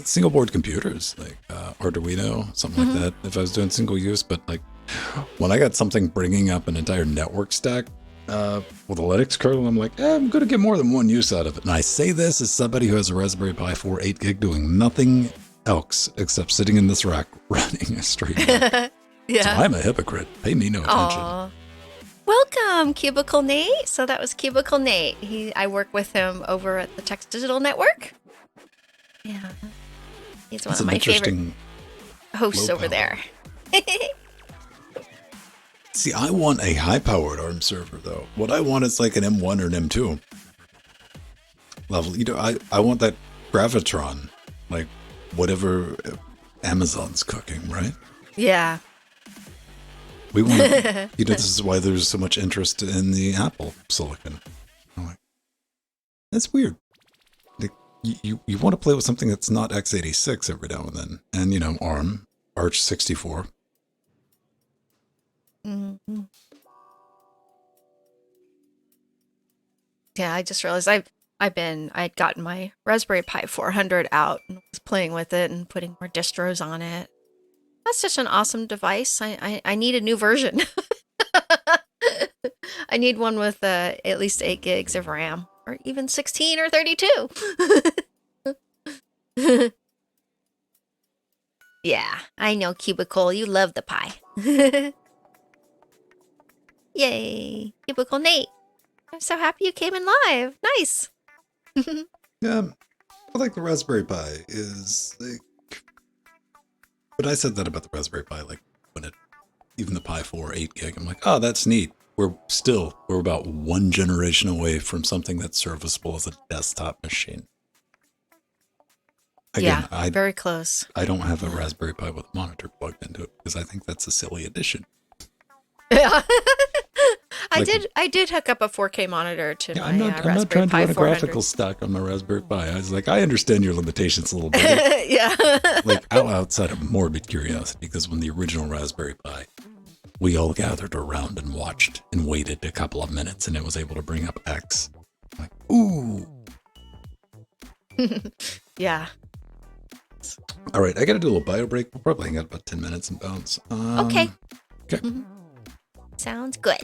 single board computers, like Arduino, something like that. If I was doing single use, but like when I got something bringing up an entire network stack with a Linux kernel, I'm like, I'm going to get more than one use out of it. And I say this as somebody who has a Raspberry Pi 4 8 gig doing nothing else except sitting in this rack running a stream. Yeah. So I'm a hypocrite. Pay me no attention. Aww. Welcome, Cubicle Nate. So that was Cubicle Nate. I work with him over at the Text Digital Network. Yeah. He's one of my favorite hosts over there. See, I want a high-powered ARM server, though. What I want is like an M1 or an M2 level. I want that Gravitron, like whatever Amazon's cooking, right? Yeah. We want to, this is why there's so much interest in the Apple silicon. I'm like, that's weird. Like, you want to play with something that's not x86 every now and then. And, ARM, Arch 64. Mm-hmm. Yeah, I just realized I'd gotten my Raspberry Pi 400 out and was playing with it and putting more distros on it. That's such an awesome device. I need a new version. I need one with at least 8 gigs of RAM, or even 16 or 32. Yeah, I know, Cubicle. You love the Pi. Yay, Cubicle Nate. I'm so happy you came in live. Nice. Yeah, I like the Raspberry Pi is like, but I said that about the Raspberry Pi, like when it, even the Pi 4 8 gig, I'm like, oh, that's neat. We're about one generation away from something that's serviceable as a desktop machine. Again, Yeah, very close. I don't have a Raspberry Pi with a monitor plugged into it because I think that's a silly addition. Yeah. I did hook up a 4K monitor to my I'm not Raspberry trying to Pi run a 400. graphical stack on my Raspberry Pi. I was like, I understand your limitations a little bit. Yeah. Like outside of morbid curiosity, because when the original Raspberry Pi, we all gathered around and watched and waited a couple of minutes, and it was able to bring up X. I'm like, ooh. Yeah. All right, I got to do a little bio break. We'll probably hang out about 10 minutes and bounce. Okay. Okay. Mm-hmm. Sounds good.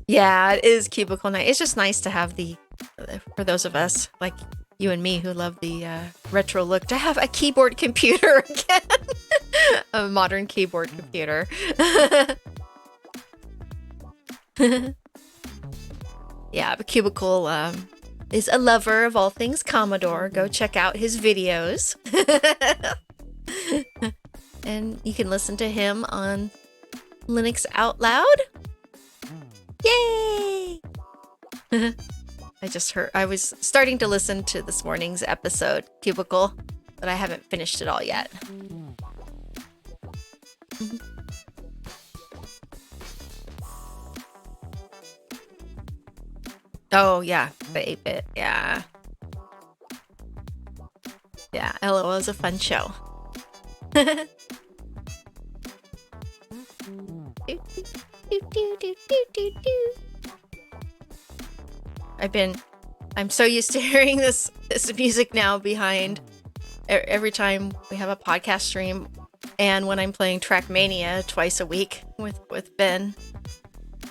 Yeah, it is Cubicle Night. It's just nice to have for those of us like you and me who love the retro look, to have a keyboard computer again. A modern keyboard computer. Yeah, but Cubicle is a lover of all things Commodore. Go check out his videos. And you can listen to him on Linux Out Loud. Yay! I was starting to listen to this morning's episode, Cubicle, but I haven't finished it all yet. Oh, yeah, the 8-bit, yeah. Yeah, LOL is a fun show. I'm so used to hearing this music now behind every time we have a podcast stream, and when I'm playing Trackmania twice a week with Ben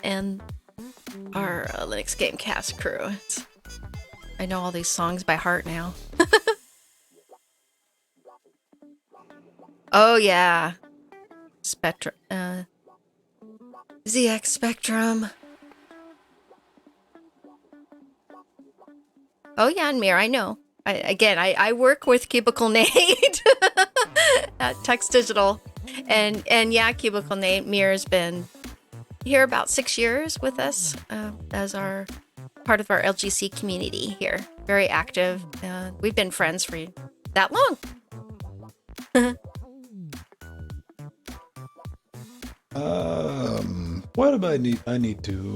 and our Linux Gamecast crew. I know all these songs by heart now. Oh yeah, Spectrum, ZX Spectrum. Oh yeah, and Mir, I know. I work with Cubicle Nate at Text Digital, and yeah, Cubicle Nate. Mir has been here about 6 years with us as our part of our LGC community here. Very active. We've been friends for that long. What do I need? I need to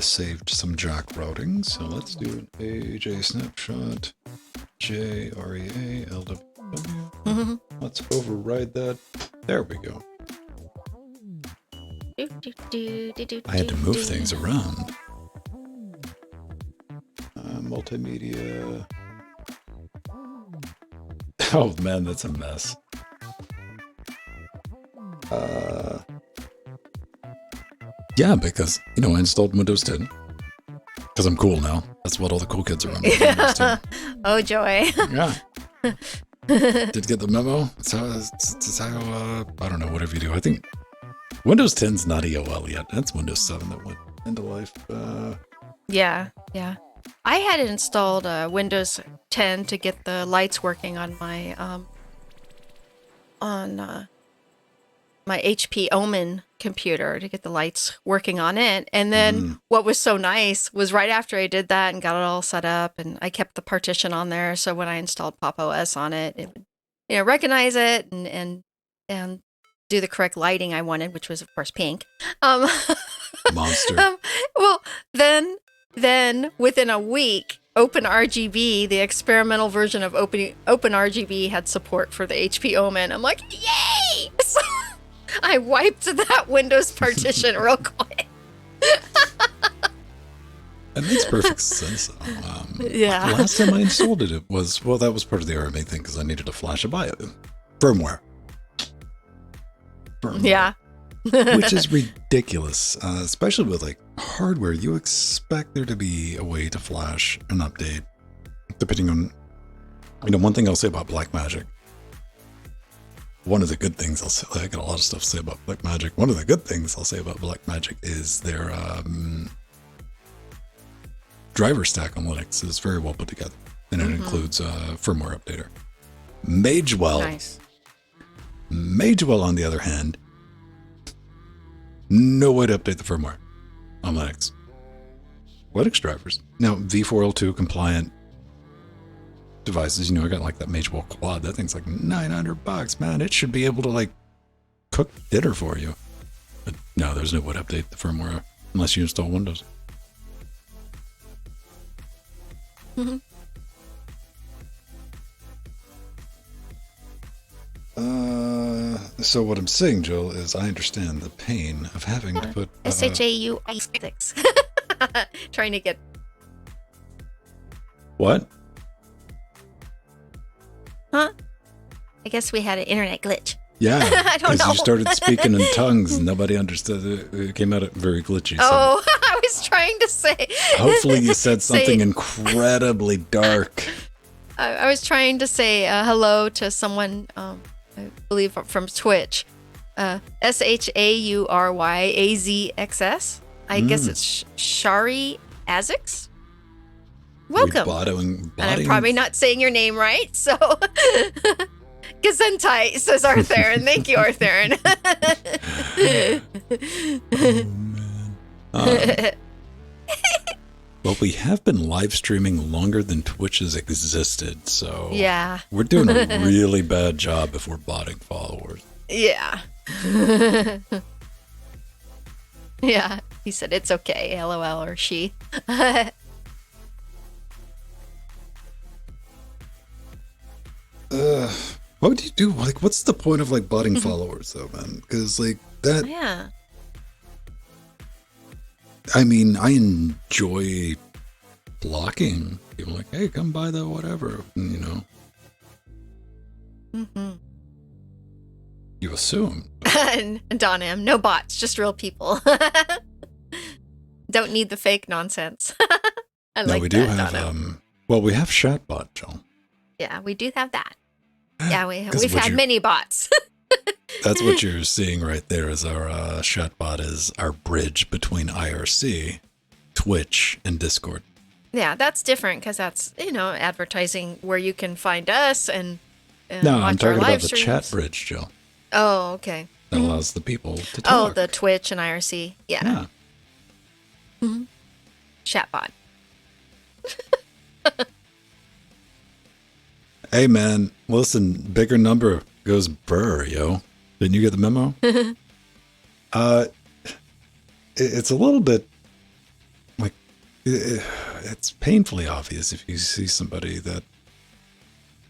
save some jack routing. So let's do an AJ snapshot, JREA LWDW. Mm-hmm. Let's override that. There we go. I had to move things around. Multimedia. Oh man, that's a mess. Yeah, because, I installed Windows 10. Because I'm cool now. That's what all the cool kids are running. Yeah. Oh, joy. Yeah. Did get the memo? It's how, I don't know, whatever you do. I think Windows 10's not EOL yet. That's Windows 7 that went into life. Yeah. I had installed Windows 10 to get the lights working on my my HP Omen computer, to get the lights working on it. And then what was so nice was right after I did that and got it all set up, and I kept the partition on there, so when I installed Pop OS on it, it would recognize it and do the correct lighting I wanted, which was of course pink. Monster. Well, then within a week, OpenRGB, the experimental version of OpenRGB, had support for the HP Omen. I'm like, yay! I wiped that Windows partition real quick. That makes perfect sense. Yeah. Last time I installed it, that was part of the RMA thing because I needed to flash a firmware. Yeah. Which is ridiculous, especially with like hardware. You expect there to be a way to flash an update, depending on, one thing I'll say about Blackmagic. One of the good things I got a lot of stuff to say about Blackmagic. One of the good things I'll say about Blackmagic is their driver stack on Linux is very well put together, and it includes a firmware updater. Magewell. Nice. Magewell, on the other hand, no way to update the firmware on Linux. Linux drivers. Now, V4L2 compliant devices, I got like that Magewell Quad. That thing's like $900, man. It should be able to like cook dinner for you. But no, there's no way to update the firmware unless you install Windows. So what I'm saying, Jill, is I understand the pain of having to put SHAUI6. Trying to get. What? Huh? I guess we had an internet glitch. Yeah, I don't know. You started speaking in tongues and nobody understood it. It came out very glitchy. Oh, so. I was trying to say. Hopefully you said something incredibly dark. I was trying to say hello to someone, I believe from Twitch. SHAURYAZXS. I guess it's Shari Azix. Welcome. And I'm probably not saying your name right, so Gesundheit, says Arthur. Thank you, Arthur. Oh, man. Well, we have been live streaming longer than Twitch has existed, so yeah, we're doing a really bad job if we're botting followers. Yeah. Yeah, he said it's okay, LOL, or she. What do you do? Like, what's the point of like botting followers, though, man? Because like that. Yeah. I mean, I enjoy blocking people. Like, hey, come by the whatever, You assume. And Don M, no bots, just real people. Don't need the fake nonsense. We do have we have Chatbot, Jill. Yeah, we do have that. Yeah, we've had many bots. That's what you're seeing right there is our Chatbot is our bridge between IRC, Twitch, and Discord. Yeah, that's different because that's, advertising where you can find us and no, watch I'm talking our live about the streams. chat bridge, Jill. Oh, okay. That allows the people to talk. Oh, the Twitch and IRC. Yeah. Chatbot. Hey, man, listen, bigger number goes burr, yo. Didn't you get the memo? It's a little bit like it's painfully obvious if you see somebody that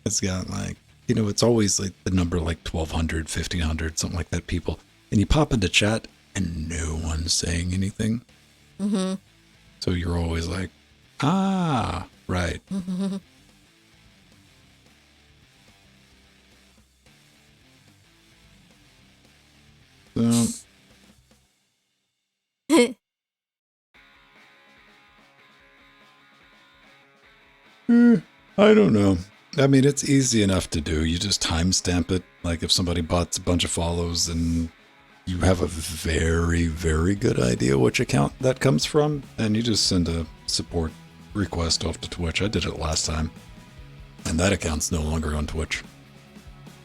has got like, it's always like the number like 1,200, 1,500, something like that people. And you pop into chat and no one's saying anything. So you're always like, right. I don't know. I mean, it's easy enough to do. You just timestamp it. Like if somebody bots a bunch of follows and you have a very, very good idea which account that comes from, and you just send a support request off to Twitch. I did it last time. And that account's no longer on Twitch.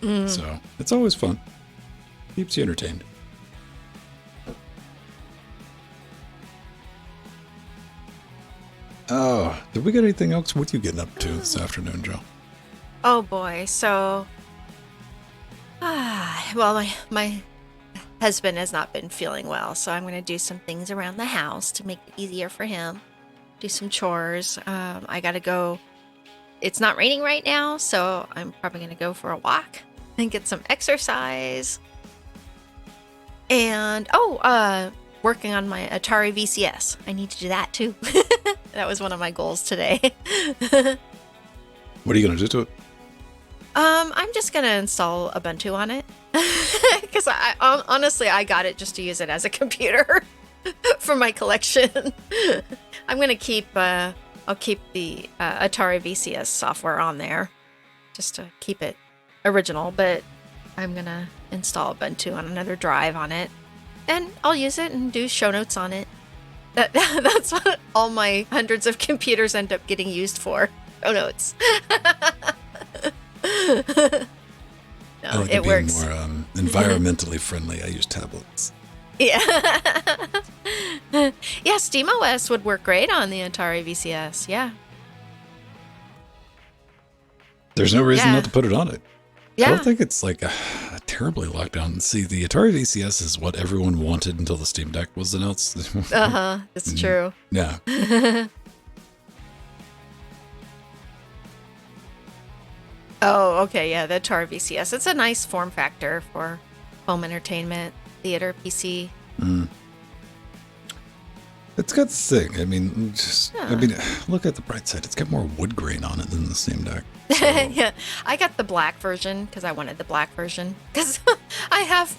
So it's always fun. Keeps you entertained. Oh, did we get anything else? What are you getting up to this afternoon, Joe? Oh boy, so well, my husband has not been feeling well, so I'm going to do some things around the house to make it easier for him. Do some chores. I got to go. It's not raining right now, so I'm probably going to go for a walk and get some exercise. And working on my Atari VCS. I need to do that too. That was one of my goals today. What are you going to do to it? I'm just gonna install Ubuntu on it because I honestly I got it just to use it as a computer for my collection. I'm gonna keep I'll keep the Atari VCS software on there just to keep it original, but I'm gonna install Ubuntu on another drive on it, and I'll use it and do show notes on it. That's what all my hundreds of computers end up getting used for. Show notes. No, I like it works. More environmentally friendly. I use tablets. Yeah. Yeah, SteamOS would work great on the Atari VCS. Yeah. There's no reason not to put it on it. Yeah. I don't think it's like a terribly locked down. See, the Atari VCS is what everyone wanted until the Steam Deck was announced. It's true. Yeah. Oh, okay. Yeah, the Atari VCS. It's a nice form factor for home entertainment, theater, PC. It's got this thing. I mean, look at the bright side. It's got more wood grain on it than the Steam Deck. So. Yeah, I got the black version because I wanted the black version because I have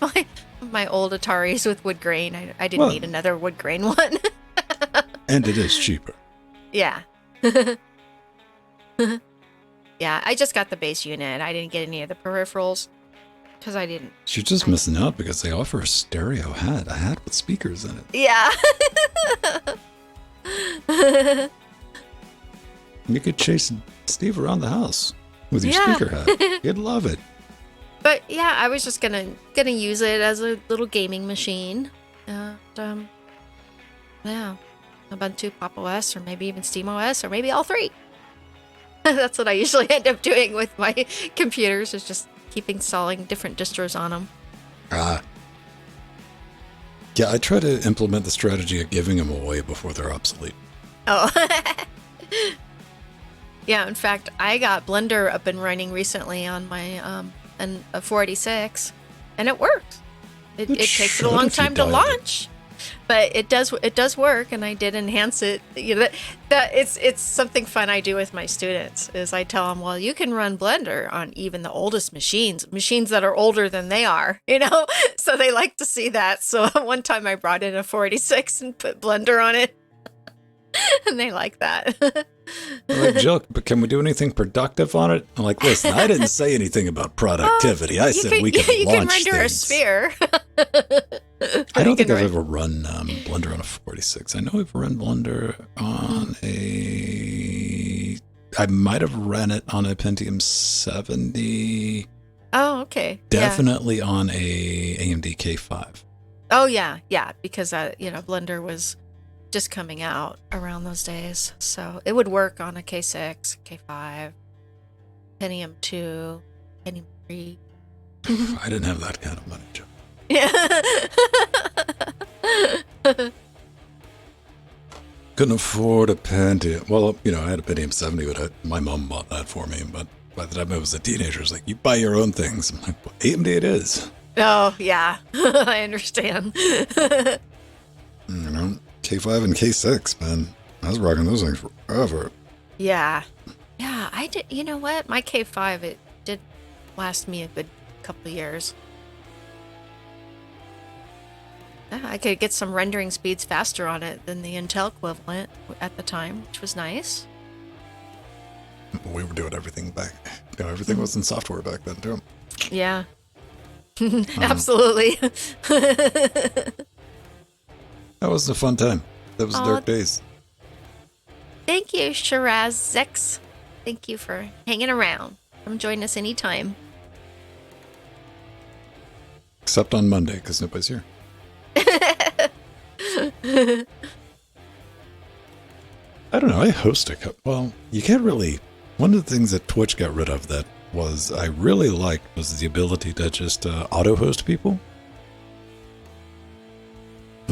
my old Ataris with wood grain. I didn't need another wood grain one. And it is cheaper. Yeah. Yeah, I just got the base unit. I didn't get any of the peripherals because I didn't. You're just missing out because they offer a stereo hat, a hat with speakers in it. Yeah. You could chase Steve around the house with your speaker hat. You'd love it. But yeah, I was just gonna use it as a little gaming machine. And yeah, Ubuntu, Pop! OS, or maybe even Steam OS, or maybe all three. That's what I usually end up doing with my computers, is just keep installing different distros on them. Yeah, I try to implement the strategy of giving them away before they're obsolete. Oh. Yeah, in fact, I got Blender up and running recently on my a 486, and it works. It takes it a long time to launch, but it does work, and I did enhance it. You know, that it's something fun I do with my students is I tell them, well, you can run Blender on even the oldest machines that are older than they are, you know. So they like to see that. So one time I brought in a 486 and put Blender on it, and they like that. I'm like, Jill, but can we do anything productive on it? I'm like, listen, I didn't say anything about productivity. I said we could launch things. You can render a sphere. I don't think I've ever run Blender on a 46. I know I've run Blender on I might have ran it on a Pentium 70. Oh, okay. Definitely on a AMD K5. Oh, yeah, because Blender was just coming out around those days, so it would work on a K6, K5, Pentium 2, Pentium 3. I didn't have that kind of money, Joe. Yeah. Couldn't afford a Pentium. Well, I had a Pentium 70, but my mom bought that for me. But by the time I was a teenager, it's like, you buy your own things. I'm like, well, AMD it is. Oh, yeah. I understand. K5 and K6, man. I was rocking those things forever. Yeah. Yeah, I did. You know what? My K5, it did last me a good couple of years. Yeah, I could get some rendering speeds faster on it than the Intel equivalent at the time, which was nice. We were doing everything back. Everything was in software back then, too. Yeah. Absolutely. That was a fun time. That was dark days. Thank you, Shiraz Zex. Thank you for hanging around. Come join us anytime. Except on Monday, because nobody's here. I don't know. I host a couple. Well, you can't really. One of the things that Twitch got rid of that I really liked was the ability to just auto-host people.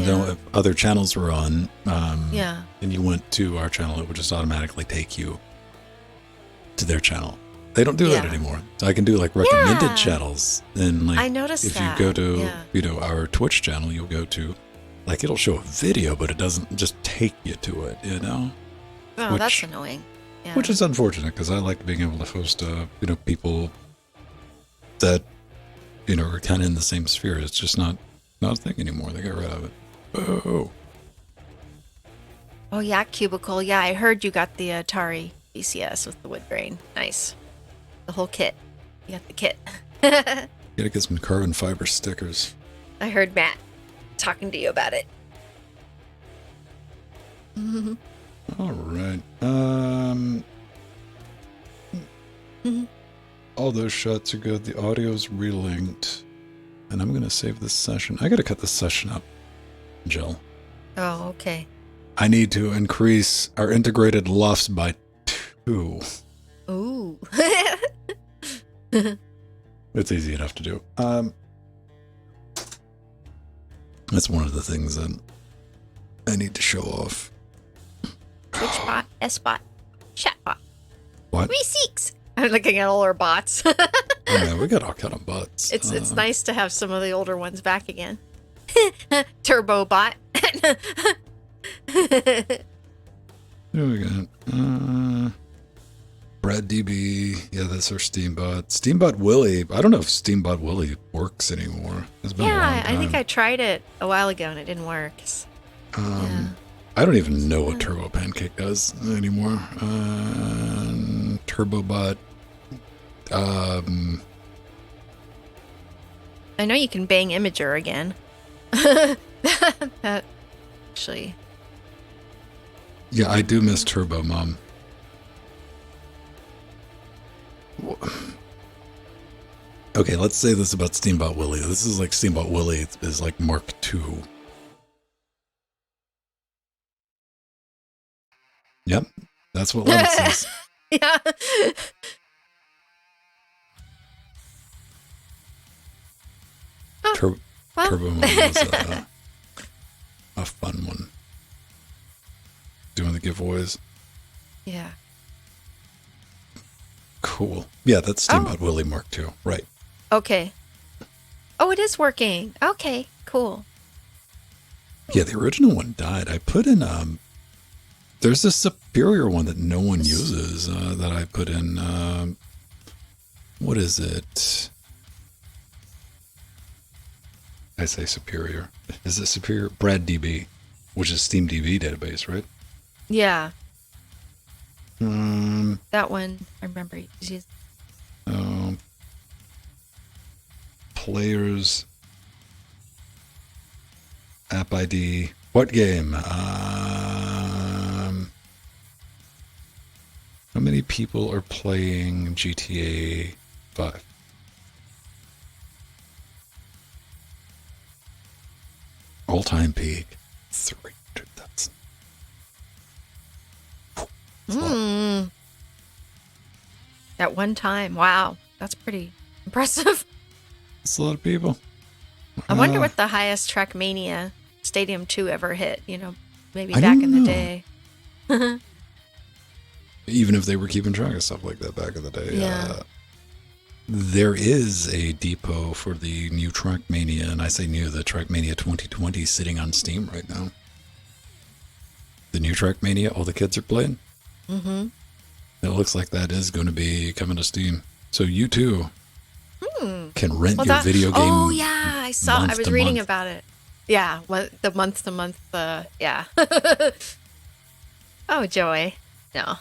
If other channels were on, and you went to our channel, it would just automatically take you to their channel. They don't do that Yeah. anymore. So I can do like recommended Yeah. channels. And like, I noticed if that. you go to, Yeah. you know, our Twitch channel, you'll go to, like, it'll show a video, but it doesn't just take you to it, you know? Oh, that's annoying. Yeah. Which is unfortunate because I like being able to host, you know, people that, you know, are kind of in the same sphere. It's just not a thing anymore. They got rid of it. Oh. Oh, yeah, Cubicle. Yeah, I heard you got the Atari VCS with the wood grain. Nice. The whole kit. You got the kit. Gotta get some carbon fiber stickers. I heard Matt talking to you about it. All right. All those shots are good. The audio's relinked. And I'm going to save this session. I got to cut this session up, Jill. Oh, okay. I need to increase our integrated lofts by 2. Ooh. It's easy enough to do. That's one of the things that I need to show off. Twitchbot, SBot, Chatbot. What? 3-6. I'm looking at all our bots. Oh, yeah, we got all kind of bots. It's nice to have some of the older ones back again. Turbo bot. There we go. Brad DB. Yeah, that's our Steambot. Steambot Willie. I don't know if Steambot Willie works anymore. It's been a long Yeah, time. I think I tried it a while ago and it didn't work. Yeah. I don't even know what Turbo Pancake does anymore. Turbobot. I know you can bang Imager again. That actually. Yeah, I do miss Turbo Mom. Okay, let's say this about Steambot Willie. This is like Steambot Willie is like Mark II. Yep, that's what Levitt says. Yeah. Turbo Mom was a fun one. Doing the giveaways. Yeah. Cool. Yeah, that's Steambot Willie Mark II. Right. Okay. Oh, it is working. Okay, cool. Yeah, the original one died. I put in there's a superior one that no one uses that I put in what is it? I say superior. Is it superior? Brad DB, which is SteamDB database, right? Yeah. That one, I remember you used. Players app ID. What game? How many people are playing GTA 5? All-time peak, 300,000. At one time. Wow. That's pretty impressive. That's a lot of people. I wonder what the highest Trackmania Stadium 2 ever hit, you know, maybe I back don't in the know. day. Even if they were keeping track of stuff like that back in the day. Yeah. There is a depot for the new Trackmania, and I say new, the Trackmania 2020 sitting on Steam right now. The new Trackmania, all the kids are playing. Mm-hmm. It looks like that is going to be coming to Steam. So you too can rent your video game. Oh, yeah. I saw. I was reading month. about it. Yeah. The month to month. Yeah. Oh, joy. No.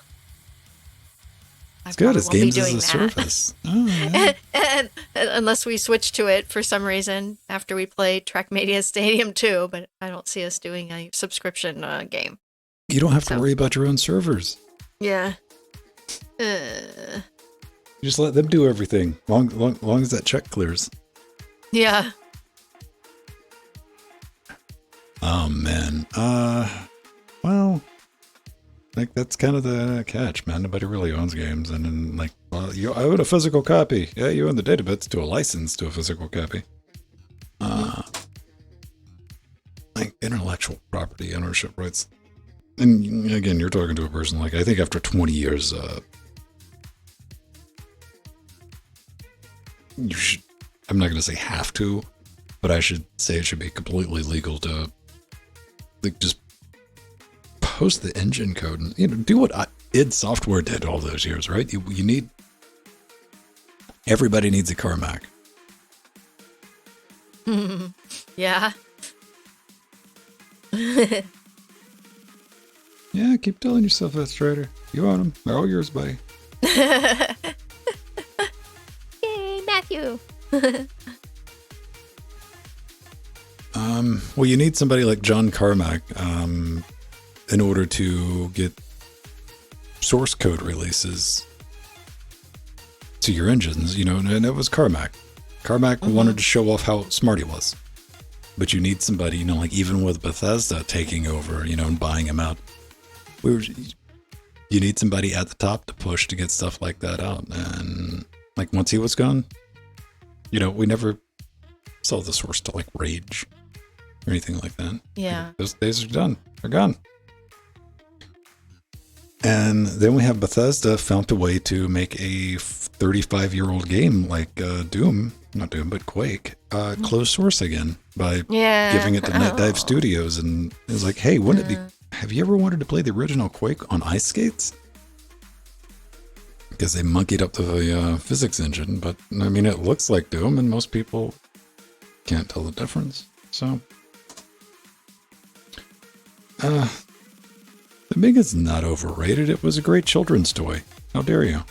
It's good. It's games as a service. Oh, yeah. And unless we switch to it for some reason after we play Trackmania Stadium 2, but I don't see us doing a subscription game. You don't have to worry about your own servers. Yeah. You just let them do everything, long as that check clears. Yeah. Oh man. Well, like that's kind of the catch, man. Nobody really owns games, and then like, well, you own a physical copy. Yeah, you own the databits to a license to a physical copy. Like intellectual property ownership rights. And again, you're talking to a person like I think after 20 years, you should, I'm not going to say have to, but I should say it should be completely legal to like just post the engine code and, you know, do what id Software did all those years, right? You need, everybody needs a Carmack. Yeah. Yeah, keep telling yourself that, Strider. You own them. They're all yours, buddy. Yay, Matthew. Well, you need somebody like John Carmack in order to get source code releases to your engines, you know, and it was Carmack. Carmack wanted to show off how smart he was. But you need somebody, you know, like even with Bethesda taking over, you know, and buying him out, you need somebody at the top to push to get stuff like that out. And like once he was gone, you know, we never saw the source to like Rage or anything like that. Yeah. Those days are done. They're gone. And then we have Bethesda found a way to make a 35-year-old game like Doom, not Doom, but Quake, closed source again by giving it to NetDive Studios. And it was like, hey, wouldn't it be, have you ever wanted to play the original Quake on ice skates? Because they monkeyed up the physics engine, but I mean, it looks like Doom, and most people can't tell the difference. So, the Amiga's not overrated. It was a great children's toy. How dare you?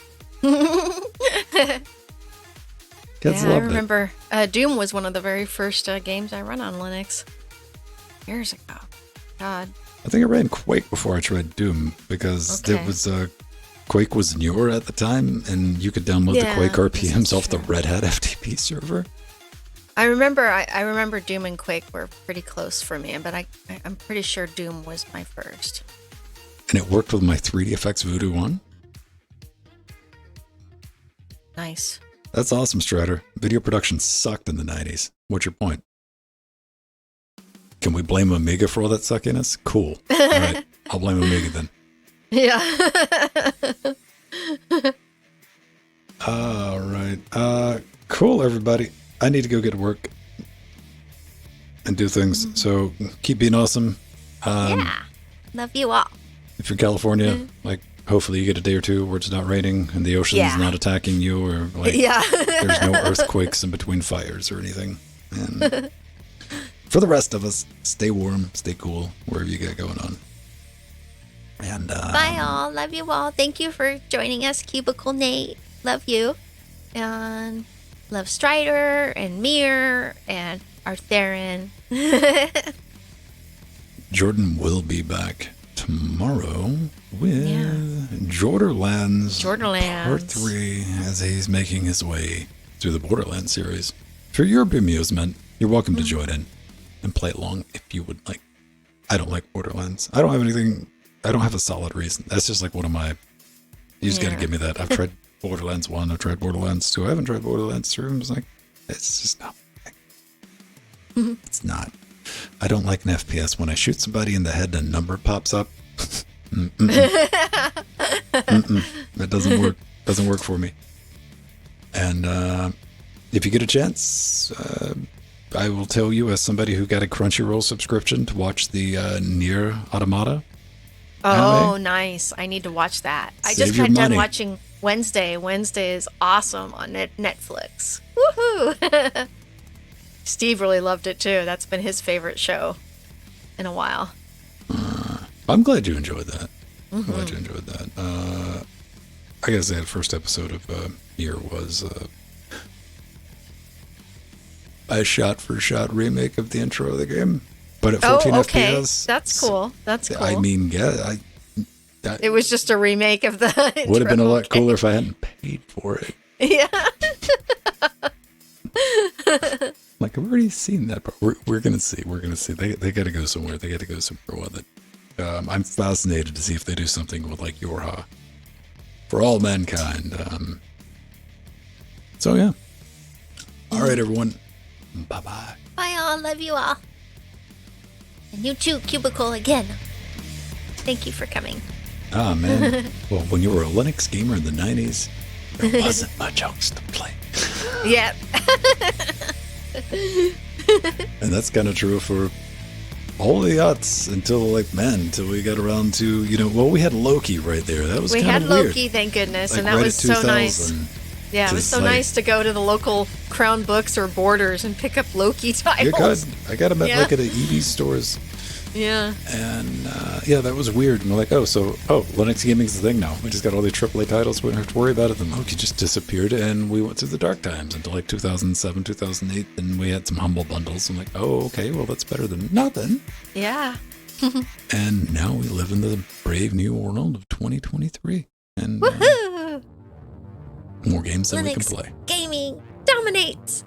Kids loved I remember Doom was one of the very first games I run on Linux years ago. God. I think I ran Quake before I tried Doom because it was Quake was newer at the time, and you could download the Quake RPMs off the Red Hat FTP server. I remember Doom and Quake were pretty close for me, but I'm pretty sure Doom was my first. And it worked with my 3DFX Voodoo 1. Nice. That's awesome, Strider. Video production sucked in the 90s. What's your point? Can we blame Amiga for all that suckiness? Cool. All right, I'll blame Amiga then. Yeah. All right. Cool, everybody. I need to go get to work and do things. So keep being awesome. Yeah. Love you all. If you're in California, like, hopefully you get a day or two where it's not raining and the ocean's not attacking you, or like there's no earthquakes in between fires or anything. And for the rest of us, stay warm, stay cool, wherever you got going on. And bye all. Love you all. Thank you for joining us, Cubicle Nate. Love you. And love Strider and Mir and Artherin. Jordan will be back tomorrow with Jorderlands Part 3 as he's making his way through the Borderlands series. For your amusement, you're welcome to join in and play along if you would like. I don't like Borderlands. I don't have a solid reason. That's just like one of my, you just gotta give me that. I've tried Borderlands 1, I've tried Borderlands 2, I haven't tried Borderlands 3. I'm just like, it's just not. It's not. I don't like an FPS when I shoot somebody in the head and a number pops up. That doesn't work. Doesn't work for me. And if you get a chance, I will tell you, as somebody who got a Crunchyroll subscription, to watch the Nier Automata. Oh, anime. Nice. I need to watch that. I Save just your got done money. watching Wednesday. Wednesday is awesome on Netflix. Woohoo! Steve really loved it too. That's been his favorite show in a while. I'm glad you enjoyed that. I'm glad you enjoyed that. I gotta say, the first episode of Nier was a shot-for-shot remake of the intro of the game, but at 14 FPS. That's cool. That's cool. I mean, it was just a remake of the would have been a lot cooler if I hadn't paid for it. Yeah. Like, I've already seen that, but we're gonna see. We're gonna see. They gotta go somewhere. They gotta go somewhere with it. I'm fascinated to see if they do something with like Yorha for all mankind. So yeah. All right, everyone. Bye bye. Bye all. Love you all. And you too, Cubicle, again. Thank you for coming. Ah, man. Well, when you were a Linux gamer in the 90s, There wasn't much else to play. Yep. And that's kind of true for all the yachts until until we got around to, we had Loki right there. That was kind of weird. We had Loki, thank goodness, and that was so nice. Yeah, it was so nice to go to the local Crown Books or Borders and pick up Loki titles. I got them at at the EB stores. Yeah. And that was weird. And we're like, Linux Gaming's the thing now. We just got all the AAA titles. We don't have to worry about it. Then Loki just disappeared, and we went through the dark times until 2007, 2008. And we had some humble bundles. I'm like, okay, well, that's better than nothing. Yeah. And now we live in the brave new world of 2023. And woohoo! More games than we can Linux play. Gaming dominates.